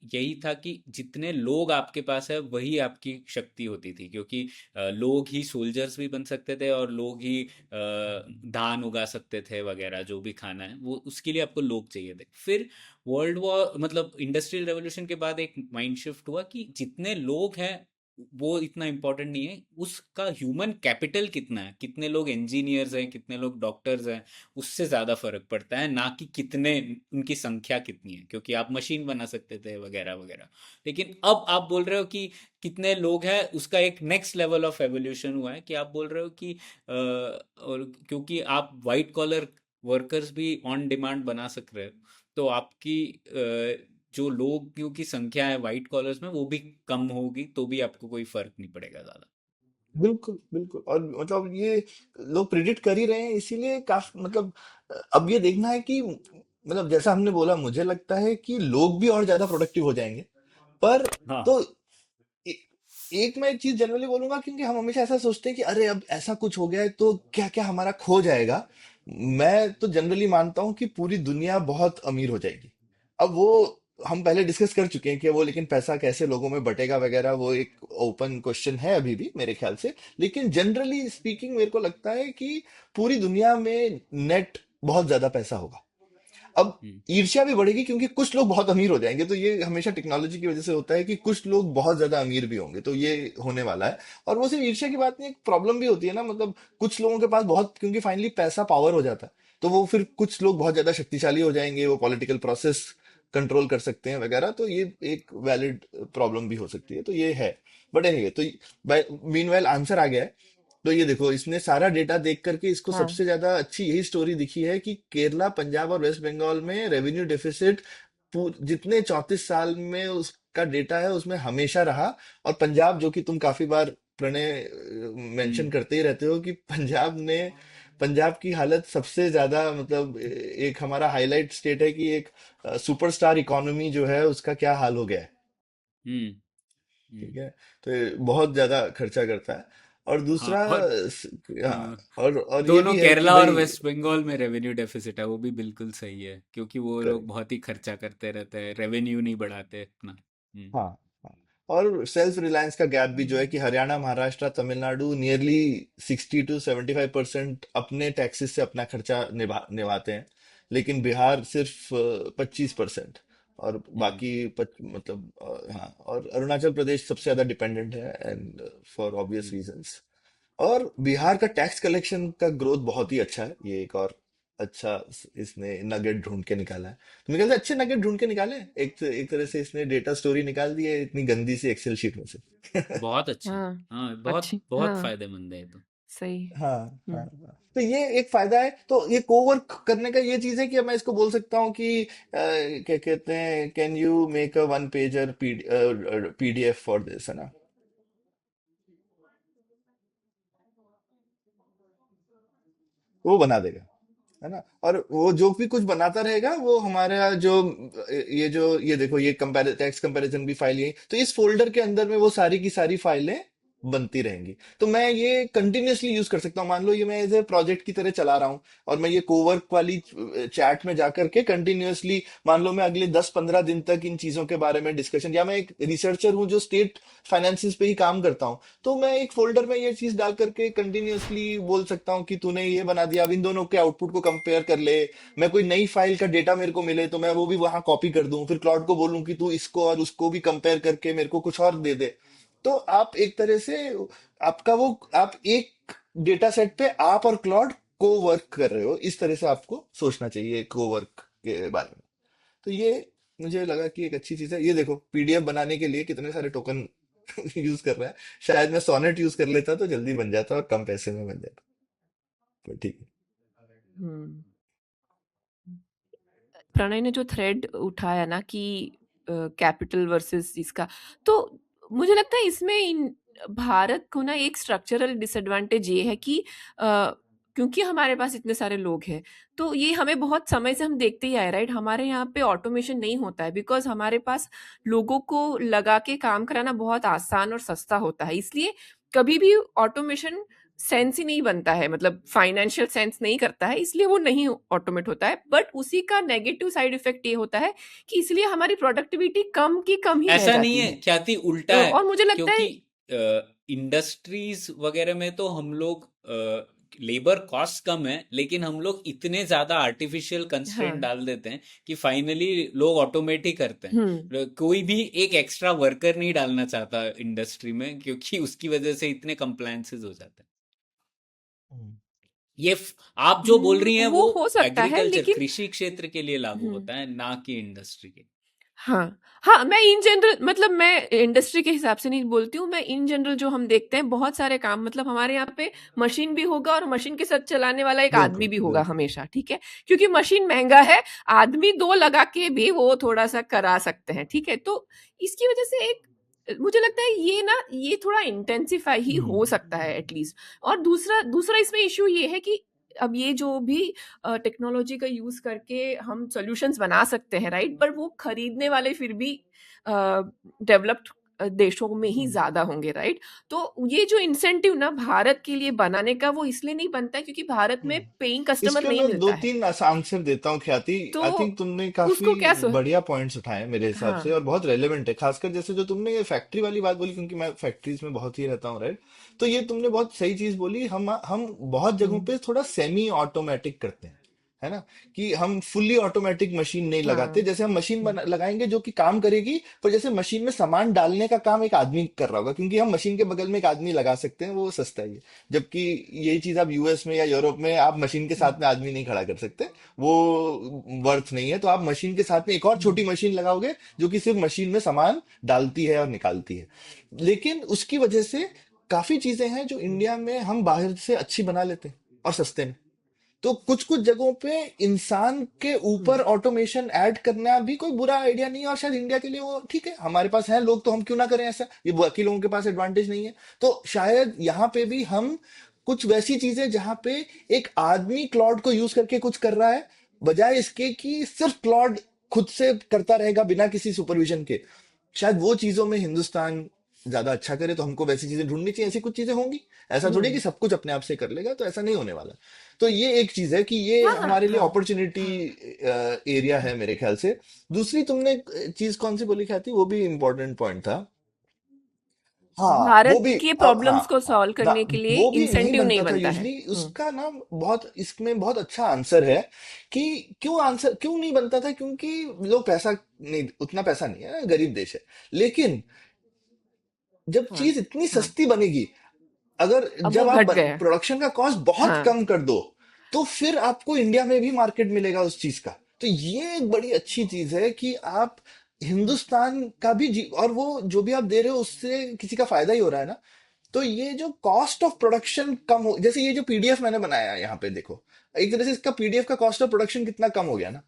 यही था कि जितने लोग आपके पास है वही आपकी शक्ति होती थी, क्योंकि लोग ही सोल्जर्स भी बन सकते थे और लोग ही धान उगा सकते थे वगैरह, जो भी खाना है वो उसके लिए आपको लोग चाहिए थे। फिर वर्ल्ड वॉर मतलब इंडस्ट्रियल रेवोल्यूशन के बाद एक माइंड शिफ्ट हुआ कि जितने लोग हैं वो इतना इम्पोर्टेंट नहीं है, उसका ह्यूमन कैपिटल कितना है, कितने लोग इंजीनियर्स हैं, कितने लोग डॉक्टर्स हैं, उससे ज़्यादा फर्क पड़ता है, ना कि कितने उनकी संख्या कितनी है, क्योंकि आप मशीन बना सकते थे वगैरह वगैरह। लेकिन अब आप बोल रहे हो कि कितने लोग हैं, उसका एक नेक्स्ट लेवल ऑफ एवोल्यूशन हुआ है कि आप बोल रहे हो कि और क्योंकि आप वाइट कॉलर वर्कर्स भी ऑन डिमांड बना सक रहे हो, तो आपकी जो लोगों की संख्या है वाइट कॉलर्स में वो भी कम होगी, तो भी आपको कोई फर्क नहीं पड़ेगा ज़्यादा। बिल्कुल बिल्कुल, और मतलब ये लोग प्रिडिक्ट कर ही रहे हैं, इसीलिए काफी मतलब अब ये देखना है कि मतलब जैसा हमने बोला, मुझे लगता है कि लोग भी और ज्यादा प्रोडक्टिव हो जाएंगे। पर हाँ। तो ए, एक मैं एक चीज जनरली बोलूंगा, क्योंकि हम हमेशा ऐसा सोचते हैं कि अरे अब ऐसा कुछ हो गया है तो क्या क्या हमारा खो जाएगा। मैं तो जनरली मानता हूँ कि पूरी दुनिया बहुत अमीर हो जाएगी। अब वो हम पहले डिस्कस कर चुके हैं कि वो, लेकिन पैसा कैसे लोगों में बटेगा वगैरह वो एक ओपन क्वेश्चन है अभी भी मेरे ख्याल से। लेकिन जनरली स्पीकिंग मेरे को लगता है कि पूरी दुनिया में नेट बहुत ज्यादा पैसा होगा। अब हम्म ईर्ष्या भी बढ़ेगी क्योंकि कुछ लोग बहुत अमीर हो जाएंगे, तो ये हमेशा टेक्नोलॉजी की वजह से होता है कि कुछ लोग बहुत ज्यादा अमीर भी होंगे, तो ये होने वाला है। और वो सिर्फ ईर्ष्या की बात नहीं, एक प्रॉब्लम भी होती है ना, मतलब कुछ लोगों के पास बहुत, क्योंकि फाइनली पैसा पावर हो जाता है, तो वो फिर कुछ लोग बहुत ज्यादा शक्तिशाली हो जाएंगे, वो पॉलिटिकल प्रोसेस कंट्रोल कर सकते हैं वगैरह, तो ये एक वैलिड प्रॉब्लम भी हो सकती है, तो ये है। बट एनीवे, तो मीनवाइल आंसर आ गया है। तो ये देखो, इसने सारा डेटा देख करके इसको हाँ। सबसे ज्यादा अच्छी यही स्टोरी दिखी है कि केरला, पंजाब और वेस्ट बंगाल में रेवेन्यू डेफिसिट जितने 34 साल में उसका डेटा है उसमें हमेशा रहा। और पंजाब, जो कि तुम काफी बार प्रणय मेंशन हम्म करते ही रहते हो कि पंजाब की हालत सबसे ज्यादा, मतलब एक हमारा हाईलाइट स्टेट है कि एक सुपरस्टार इकोनॉमी जो है उसका क्या हाल हो गया है। हम्म ठीक हम्म। है, तो ये बहुत ज्यादा खर्चा करता है। और हाँ। दूसरा और हाँ, और ये दोनों भी है कि केरला और भाई, वेस्ट बंगाल में रेवेन्यू डेफिसिट है, वो भी बिल्कुल सही है, क्योंकि वो लोग करेक्ट, बहुत ही खर्चा करते रहते हैं, रेवेन्यू नहीं बढ़ाते इतना। हाँ हाँ, और सेल्फ रिलायंस का गैप भी जो है कि हरियाणा, महाराष्ट्र, तमिलनाडु नियरली 60 to 75% अपने टैक्सेस से अपना खर्चा निभाते हैं, लेकिन बिहार सिर्फ 25%। और हम्म, बाकी मतलब हाँ, और अरुणाचल प्रदेश सबसे ज्यादा डिपेंडेंट है, and for obvious hmm. Reasons. और बिहार का टैक्स कलेक्शन का ग्रोथ बहुत ही अच्छा है, ये एक और अच्छा इसने नगेट ढूंढ के निकाला है। तो मेरे ख्याल से अच्छे नगेट ढूंढ के निकाले हैं। एक तरह से इसने डेटा स्टोरी निकाल दी है इतनी गंदी सी एक्सेल शीट में से। बहुत अच्छे। हाँ, हाँ, बहुत अच्छी बहुत हाँ, फायदेमंद है ये तो। सही। हाँ, हाँ, हुँ। हाँ। तो ये एक फायदा है। तो ये कोवर्क करने का ये चीज है कि अब मैं इसको बोल सकता हूँ कि क्या कहते हैं, can you make a one pager PDF for this, है ना, वो बना देगा, है ना। और वो जो भी कुछ बनाता रहेगा वो हमारा जो ये देखो, ये टैक्स कंपैरिजन भी फाइल, ये तो इस फोल्डर के अंदर में वो सारी की सारी फाइलें बनती रहेंगी। तो मैं ये कंटिन्यूअसली यूज कर सकता हूँ। मान लो ये मैं एज ए प्रोजेक्ट की तरह चला रहा हूँ, और मैं ये कोवर्क वाली चैट में जाकर के कंटिन्यूअसली, मान लो मैं अगले 10-15 दिन तक इन चीजों के बारे में डिस्कशन, या मैं एक रिसर्चर हूँ जो स्टेट फाइनेंसिस पे ही काम करता हूँ, तो मैं एक फोल्डर में ये चीज डाल करके कंटिन्यूअसली बोल सकता हूँ कि तूने ये बना दिया, अब इन दोनों के आउटपुट को कंपेयर कर ले। मैं कोई नई फाइल का डेटा मेरे को मिले तो मैं वो भी वहां कॉपी कर दूं, फिर क्लाउड को बोलूं कि तू इसको और उसको भी कंपेयर करके मेरे को कुछ और दे दे। तो आप एक तरह से आपका वो, आप एक डेटा सेट पे आप और क्लाउड को वर्क कर रहे हो, इस तरह से आपको सोचना चाहिए को वर्क के बारे में। तो ये मुझे लगा कि एक अच्छी चीज है। ये देखो पीडीएफ बनाने के लिए कितने सारे टोकन यूज कर रहा है। शायद मैं सोनेट यूज कर लेता तो जल्दी बन जाता और कम पैसे में बन जाता, पर ठीक है। हुँ। प्रणय ने जो थ्रेड उठाया ना कि कैपिटल वर्सेस इसका, तो मुझे लगता है इसमें भारत को ना एक स्ट्रक्चरल डिसएडवांटेज ये है कि क्योंकि हमारे पास इतने सारे लोग हैं, तो ये हमें बहुत समय से हम देखते ही आए, राइट? हमारे यहाँ पे ऑटोमेशन नहीं होता है बिकॉज हमारे पास लोगों को लगा के काम कराना बहुत आसान और सस्ता होता है, इसलिए कभी भी ऑटोमेशन सेंस ही नहीं बनता है, मतलब फाइनेंशियल सेंस नहीं करता है, इसलिए वो नहीं ऑटोमेट होता है। बट उसी का नेगेटिव साइड इफेक्ट ये होता है कि इसलिए हमारी प्रोडक्टिविटी कम की कम ही रह ऐसा नहीं जाती है, है। ख्याति उल्टा है। और मुझे लगता क्योंकि है इंडस्ट्रीज वगैरह में तो हम लोग लेबर कॉस्ट कम है, लेकिन हम लोग इतने ज्यादा आर्टिफिशियल कंस्ट्रेंट हाँ, डाल देते हैं कि फाइनली लोग ऑटोमेट ही करते हैं। हुँ। कोई भी एक एक्स्ट्रा वर्कर नहीं डालना चाहता इंडस्ट्री में, क्योंकि उसकी वजह से इतने कंप्लायंसेस हो जाते हैं। हम्म। आप जो बोल रही हैं वो वो हो सकता है एग्रीकल्चर, लेकिन कृषि क्षेत्र के लिए लागू हुँ। होता है, ना कि इंडस्ट्री के। हाँ, हाँ, मैं इन जनरल, मतलब मैं इंडस्ट्री के हिसाब से नहीं बोलती हूँ, मैं इन जनरल जो हम देखते हैं बहुत सारे काम, मतलब हमारे यहाँ पे मशीन भी होगा और मशीन के साथ चलाने वाला एक आदमी बिल्कुल, भी होगा बिल्कुल। हमेशा, ठीक है? क्योंकि मशीन महँगा है, आदमी 2 लगा के भी वो थोड़ा-सा करा सकते हैं, ठीक है? तो इसकी वजह से एक मुझे लगता है ये ना, ये थोड़ा इंटेंसिफ़ाई ही हो सकता है एट लीस्ट। और दूसरा दूसरा इसमें इश्यू ये है कि अब ये जो भी टेक्नोलॉजी का यूज़ करके हम सॉल्यूशंस बना सकते हैं, राइट? बट वो खरीदने वाले फिर भी डेवलप्ड देशों में ही हम्म। ज़्यादा होंगे, राइट? तो ये जो इंसेंटिव ना भारत के लिए बनाने का, वो इसलिए नहीं बनता है क्योंकि भारत में हम्म। पेइंग कस्टमर इसके नहीं मैं दो मिलता है। तीन आंसर देता हूँ ख्याति। तो आई थिंक तुमने काफी उसको क्या स बढ़िया पॉइंट्स उठाए मेरे हिसाब हाँ, से, और बहुत रेलेवेंट है, खासकर जैसे जो तुमने ये फैक्ट्री वाली बात बोली, क्योंकि मैं फैक्ट्रीज में बहुत ही रहता हूँ, राइट। तो ये तुमने बहुत सही चीज बोली। हम बहुत हुँ, जगहों पे थोड़ा सेमी ऑटोमेटिक करते हैं, है ना, कि हम फुल्ली ऑटोमेटिक मशीन नहीं लगाते। हाँ, जैसे हम मशीन हुँ, लगाएंगे जो कि काम करेगी, पर जैसे मशीन में सामान डालने का काम एक आदमी कर रहा होगा, क्योंकि हम मशीन के बगल में एक आदमी लगा सकते हैं, वो सस्ता ही है। जबकि यही चीज आप यूएस में या यूरोप में आप मशीन के हुँ, साथ में आदमी नहीं खड़ा कर सकते, वो वर्थ नहीं है। तो आप मशीन के साथ में एक और हुँ, छोटी मशीन लगाओगे जो कि सिर्फ मशीन में सामान डालती है और निकालती है। लेकिन उसकी वजह से काफी चीजें हैं जो इंडिया में हम बाहर से अच्छी बना लेते हैं और सस्ते में। तो कुछ कुछ जगहों पे इंसान के हुँ, ऊपर ऑटोमेशन ऐड करना भी कोई बुरा आइडिया नहीं है, और शायद इंडिया के लिए वो ठीक है। हमारे पास है लोग तो हम क्यों ना करें ऐसा, ये बाकी लोगों के पास एडवांटेज नहीं है। तो शायद यहाँ पे भी हम कुछ वैसी चीजें जहां पे एक आदमी क्लॉड को यूज करके कुछ कर रहा है, बजाय इसके कि सिर्फ क्लॉड खुद से करता रहेगा बिना किसी सुपरविजन के, शायद वो चीजों में हिंदुस्तान ज्यादा अच्छा करे। तो हमको वैसी चीजें ढूंढनी चाहिए, ऐसी कुछ चीजें होंगी। ऐसा थोड़ी है कि हुँ। सब कुछ अपने आप से कर लेगा, तो ऐसा नहीं होने वाला। तो ये एक चीज है कि ये हाँ, हाँ, हमारे लिए हाँ, अपॉर्चुनिटी हाँ, एरिया है मेरे ख्याल से। दूसरी तुमने चीज कौन सी बोली ख्याति, वो भी इम्पोर्टेंट पॉइंट था, वो भारत भी के हाँ प्रॉब्लम्स को हाँ सॉल्व ना, करने के लिए वो भी नहीं इंसेंटिव नहीं बनता था बनता है। यूजली। उसका ना बहुत इसमें बहुत अच्छा आंसर है कि क्यों नहीं बनता था, क्योंकि लोग पैसा नहीं, उतना पैसा नहीं है, गरीब देश है। लेकिन जब हाँ चीज इतनी हाँ, सस्ती बनेगी, अगर अब वो जब आप घट गया। प्रोडक्शन का कॉस्ट बहुत हाँ कम कर दो, तो फिर आपको इंडिया में भी मार्केट मिलेगा उस चीज का। तो ये एक बड़ी अच्छी चीज है कि आप हिंदुस्तान का भी और वो जो भी आप दे रहे हो उससे किसी का फायदा ही हो रहा है ना। तो ये जो कॉस्ट ऑफ प्रोडक्शन कम हो, जैसे ये जो पीडीएफ मैंने बनाया है यहाँ पे देखो, एक तरह से इसका पीडीएफ का कॉस्ट ऑफ प्रोडक्शन कितना कम हो गया ना।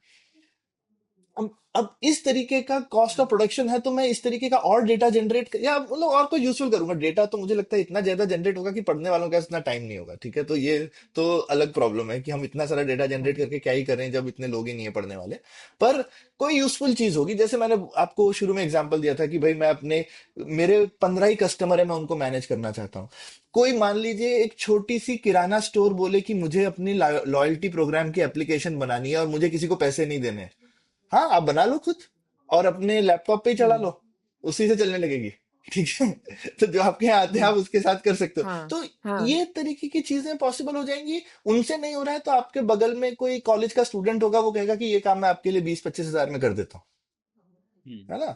अब इस तरीके का कॉस्ट ऑफ प्रोडक्शन है, तो मैं इस तरीके का और डेटा जनरेट या मतलब और कोई यूजफुल करूंगा डेटा, तो मुझे लगता है इतना ज्यादा जनरेट होगा कि पढ़ने वालों का इतना टाइम नहीं होगा। ठीक है, तो ये तो अलग प्रॉब्लम है कि हम इतना सारा डेटा जनरेट करके क्या ही करें जब इतने लोग ही नहीं है पढ़ने वाले। पर कोई यूजफुल चीज होगी, जैसे मैंने आपको शुरू में एग्जांपल दिया था कि भाई मैं अपने, मेरे 15 ही कस्टमर है, मैं उनको मैनेज करना चाहता हूँ। कोई मान लीजिए एक छोटी सी किराना स्टोर बोले कि मुझे अपनी लॉयल्टी प्रोग्राम की एप्लीकेशन बनानी है और मुझे किसी को पैसे नहीं देने हैं। हाँ, आप बना लो खुद और अपने लैपटॉप पे ही चला लो, उसी से चलने लगेगी। ठीक है। तो जो आपके यहाँ आते हैं आप उसके साथ कर सकते हो। हाँ तो हाँ, ये तरीके की चीजें पॉसिबल हो जाएंगी। उनसे नहीं हो रहा है तो आपके बगल में कोई कॉलेज का स्टूडेंट होगा, वो कहेगा कि ये काम मैं आपके लिए 20-25 हजार में कर देता हूँ, हम्म, है ना।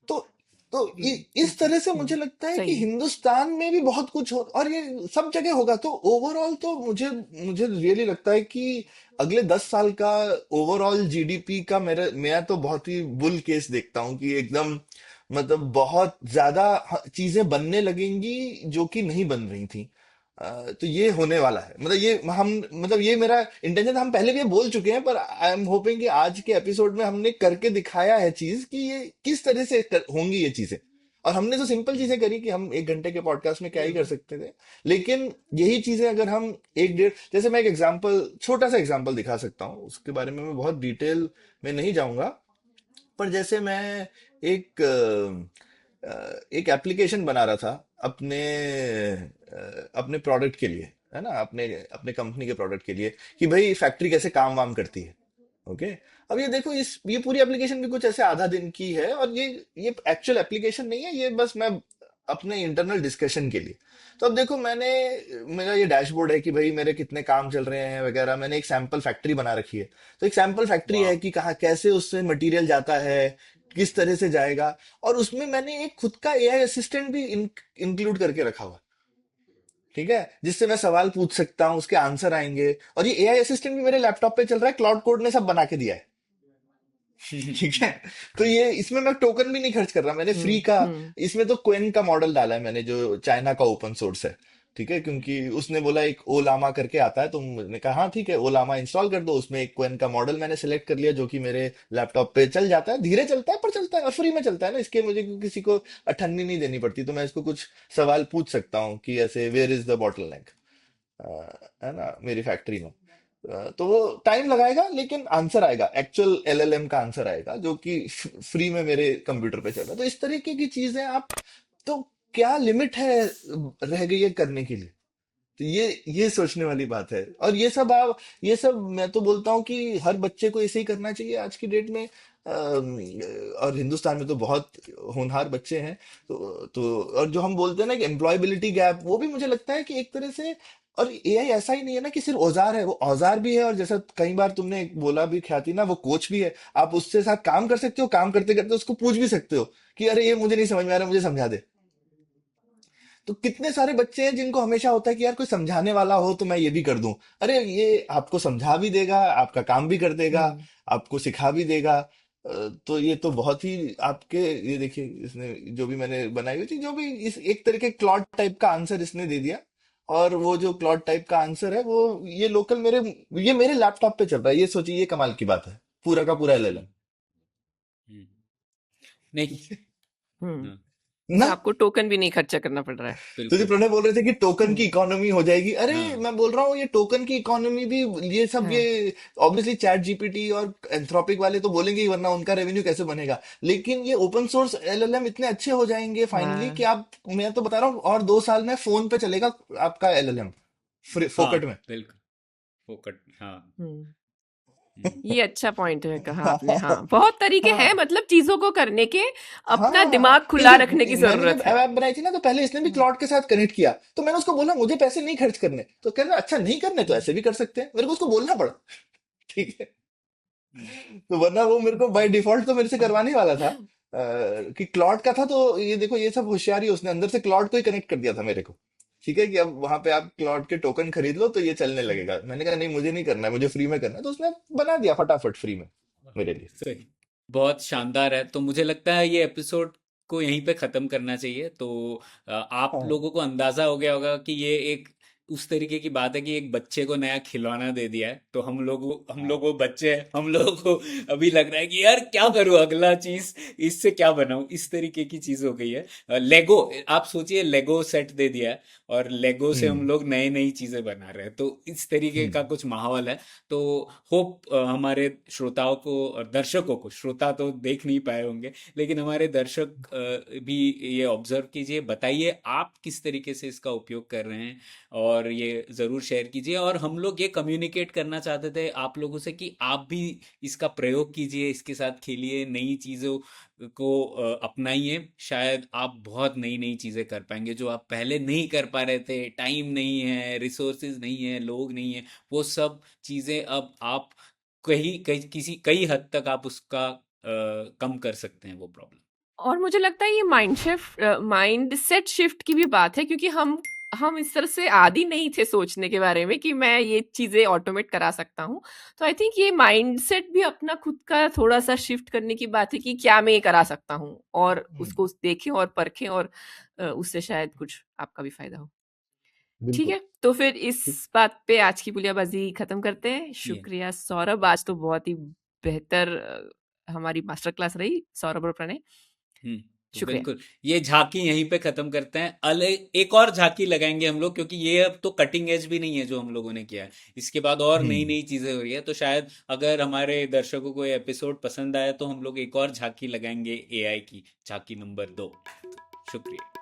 तो तो इस बिल्कुल। तरह से मुझे लगता है कि सही है। हिंदुस्तान में भी बहुत कुछ हो और ये सब जगह होगा। तो ओवरऑल तो मुझे मुझे रियली लगता है कि अगले 10 साल का ओवरऑल जीडीपी का मेरा मैं तो बहुत ही बुल केस देखता हूँ कि एकदम मतलब बहुत ज्यादा चीजें बनने लगेंगी जो कि नहीं बन रही थी। तो ये होने वाला है, मतलब ये हम, मतलब ये मेरा इंटेंशन, हम पहले भी ये बोल चुके हैं, पर आई एम होपिंग कि आज के एपिसोड में हमने करके दिखाया है चीज कि ये किस तरह से होंगी ये चीजें। और हमने तो सिंपल चीजें करी कि हम 1 घंटे के पॉडकास्ट में क्या ही कर बिल्कुल। सकते थे। लेकिन यही चीजें अगर हम एक डेढ़, जैसे मैं एक एग्जांपल, छोटा सा एग्जांपल दिखा सकता हूँ, उसके बारे में मैं बहुत डिटेल में नहीं जाऊंगा। पर जैसे मैं एक एक एप्लीकेशन बना रहा था अपने अपने प्रोडक्ट के लिए, है ना, अपने अपने कंपनी के प्रोडक्ट के लिए, कि भाई फैक्ट्री कैसे काम वाम करती है। ओके। अब ये देखो, इस ये पूरी एप्लीकेशन भी कुछ ऐसे आधा दिन की है, और ये एक्चुअल एप्लीकेशन नहीं है, ये बस मैं अपने इंटरनल डिस्कशन के लिए। तो अब देखो, मैंने, मेरा ये डैशबोर्ड है कि भाई मेरे कितने काम चल रहे हैं वगैरह, मैंने एक सैंपल फैक्ट्री बना रखी है। तो एक सैंपल फैक्ट्री है वाह। कि कहाँ कैसे उससे मटेरियल जाता है, किस तरह से जाएगा। और उसमें मैंने एक खुद का एआई असिस्टेंट भी इंक्लूड करके रखा हुआ है। ठीक है, जिससे मैं सवाल पूछ सकता हूँ, उसके आंसर आएंगे। और ये एआई असिस्टेंट भी मेरे लैपटॉप पे चल रहा है, क्लाउड कोड ने सब बना के दिया है। ठीक है। तो ये इसमें मैं टोकन भी नहीं खर्च कर रहा, मैंने फ्री का। हम्म। इसमें तो क्वेन का मॉडल डाला है मैंने, जो चाइना का ओपन सोर्स है। ठीक है, क्योंकि उसने बोला एक ओलामा करके आता है, तो मैंने कहा हाँ ठीक है, ओलामा इंस्टॉल कर दो। उसमें एक क्वेन का मॉडल मैंने सेलेक्ट कर लिया, जो कि मेरे लैपटॉप पे चल जाता है, धीरे चलता है पर चलता है, और फ्री में चलता है ना, इसके मुझे किसी को अठन्नी नहीं देनी पड़ती। तो मैं इसको कुछ सवाल पूछ सकता हूँ कि ऐसे where is the bottleneck, है ना, मेरी फैक्ट्री में। तो वो टाइम लगाएगा लेकिन आंसर आएगा, एक्चुअल एलएलएम का आंसर आएगा, जो कि फ्री में मेरे कंप्यूटर पे चल रहा है। तो इस तरीके की चीजें आप, तो क्या लिमिट है रह गई है करने के लिए। तो ये सोचने वाली बात है। और ये सब आप, ये सब मैं तो बोलता हूँ कि हर बच्चे को ऐसे ही करना चाहिए आज की डेट में। और हिंदुस्तान में तो बहुत होनहार बच्चे हैं। तो और जो हम बोलते हैं ना कि एम्प्लॉयबिलिटी गैप, वो भी मुझे लगता है कि एक तरह से। और एआई ऐसा ही नहीं है ना कि सिर्फ औजार है, वो औजार भी है, और जैसा कई बार तुमने बोला भी ख्याति ना, वो कोच भी है। आप उससे साथ काम कर सकते हो, काम करते करते उसको पूछ भी सकते हो कि अरे ये मुझे नहीं समझ में आ रहा, मुझे समझा दे। तो कितने सारे बच्चे हैं जिनको हमेशा होता है कि यार कोई समझाने वाला हो तो मैं ये भी कर दूं। अरे ये आपको समझा भी देगा, आपका काम भी कर देगा, हम्म। आपको सिखा भी देगा। तो ये तो बहुत ही आपके, ये देखिए इसने जो भी मैंने बनाई हुई थी, जो भी इस एक तरह के क्लॉड टाइप का आंसर इसने दे दिया। और वो जो क्लॉड टाइप का आंसर है, वो ये लोकल मेरे, ये मेरे लैपटॉप पे चल रहा है। ये सोचिए, ये कमाल की बात है, पूरा का पूरा एलएलएम। हम्म, नहीं। हम्म। हाँ, इसमें ना, आपको टोकन भी नहीं खर्चा करना पड़ रहा है। तो जो बिल्कुल। प्रणय बोल रहे थे कि टोकन की हम्म। इकोनॉमी हो जाएगी, अरे हाँ, मैं बोल रहा हूँ ये टोकन की इकोनॉमी भी, ये सब ये हाँ ऑब्वियसली चैट जीपीटी और एंथ्रोपिक वाले तो बोलेंगे ही, वरना उनका रेवेन्यू कैसे बनेगा। लेकिन ये ओपन सोर्स एलएलएम इतने अच्छे हो जाएंगे फाइनली कि हाँ। आप, मैं तो बता रहा हूँ, और 2 साल में फोन पे चलेगा आपका एलएलएम, हाँ, फोकट में। बिल्कुल। फोकट, हाँ। हम्म। ये अच्छा पॉइंट है कहा आपने। हाँ, बहुत तरीके हैं, हाँ मतलब चीजों को करने के, अपना हाँ, दिमाग खुला रखने की क्योंकि मैंने जब जरूरत है। ऐप बनाई थी ना, तो पहले इसने भी क्लॉड के साथ कनेक्ट किया, तो मैंने उसको बोला मुझे पैसे नहीं खर्च करने, तो कह रहा अच्छा नहीं करने तो ऐसे भी कर सकते हैं, मेरे को उसको बोलना पड़ा। ठीक है। तो वरना वो मेरे को बाय डिफॉल्ट तो मेरे से करवाने ही वाला था, कि क्लॉड का था, तो ये देखो ये सब होशियारी उसने अंदर से क्लॉड को ही कनेक्ट कर दिया था मेरे को। ठीक है कि अब वहां पे आप क्लॉड के टोकन खरीद लो तो ये चलने लगेगा। मैंने कहा नहीं मुझे नहीं करना है, मुझे फ्री में करना है, तो उसने बना दिया फटाफट फ्री में मेरे लिए। सही। बहुत शानदार है। तो मुझे लगता है ये एपिसोड को यहीं पे ख़त्म करना चाहिए। तो आप हाँ। लोगों को अंदाज़ा हो गया होगा कि ये एक उस तरीके की बात है कि एक बच्चे को नया खिलौना दे दिया है। तो हम लोग वो बच्चे हैं, हम लोगों को अभी लग रहा है कि यार क्या करूँ अगला चीज़, इससे क्या बनाऊँ, इस तरीके की चीज़ हो गई है। लेगो, आप सोचिए लेगो सेट दे दिया है और लेगो से हम हम्म। लोग नई नई चीज़ें बना रहे हैं। तो इस तरीके का हम्म। कुछ माहौल है। तो होप हमारे श्रोताओं को और दर्शकों को, श्रोता तो देख नहीं पाए होंगे, लेकिन हमारे दर्शक भी ये ऑब्जर्व कीजिए, बताइए आप किस तरीके से इसका उपयोग कर रहे हैं, और ये ज़रूर शेयर कीजिए। और हम लोग ये कम्युनिकेट करना चाहते थे आप लोगों से कि आप भी इसका प्रयोग कीजिए, इसके साथ खेलिए, नई चीज़ों को अपनाइए। शायद आप बहुत नई नई चीज़ें कर पाएंगे जो आप पहले नहीं कर पा रहे थे। टाइम नहीं है, रिसोर्सेज नहीं है, लोग नहीं है, वो सब चीज़ें अब आप कई हद तक आप उसका कम कर सकते हैं वो प्रॉब्लम। और मुझे लगता है ये माइंड सेट शिफ्ट की भी बात है, क्योंकि हम इस तरह से आदी नहीं थे सोचने के बारे में कि मैं ये चीजें ऑटोमेट करा सकता हूँ। तो आई थिंक ये माइंड सेट भी अपना खुद का थोड़ा सा शिफ्ट करने की बात है कि क्या मैं ये करा सकता हूँ, और उसको देखें और परखें, और उससे शायद कुछ आपका भी फायदा हो। ठीक बिल्कुल। है, तो फिर इस ठीक। बात पे आज की पुलियाबाजी खत्म करते हैं। ये शुक्रिया सौरभ, आज तो बहुत ही बेहतर हमारी मास्टर क्लास रही, सौरभ और प्रणय। तो शुक्रिया। बिल्कुल ये झांकी यहीं पे खत्म करते हैं। एक और झांकी लगाएंगे हम लोग, क्योंकि ये अब तो कटिंग एज भी नहीं है जो हम लोगों ने किया है। इसके बाद और नई हम्म। नई चीजें हो रही है, तो शायद अगर हमारे दर्शकों को ये एपिसोड पसंद आया तो हम लोग एक और झांकी लगाएंगे, एआई की झांकी नंबर 2। शुक्रिया।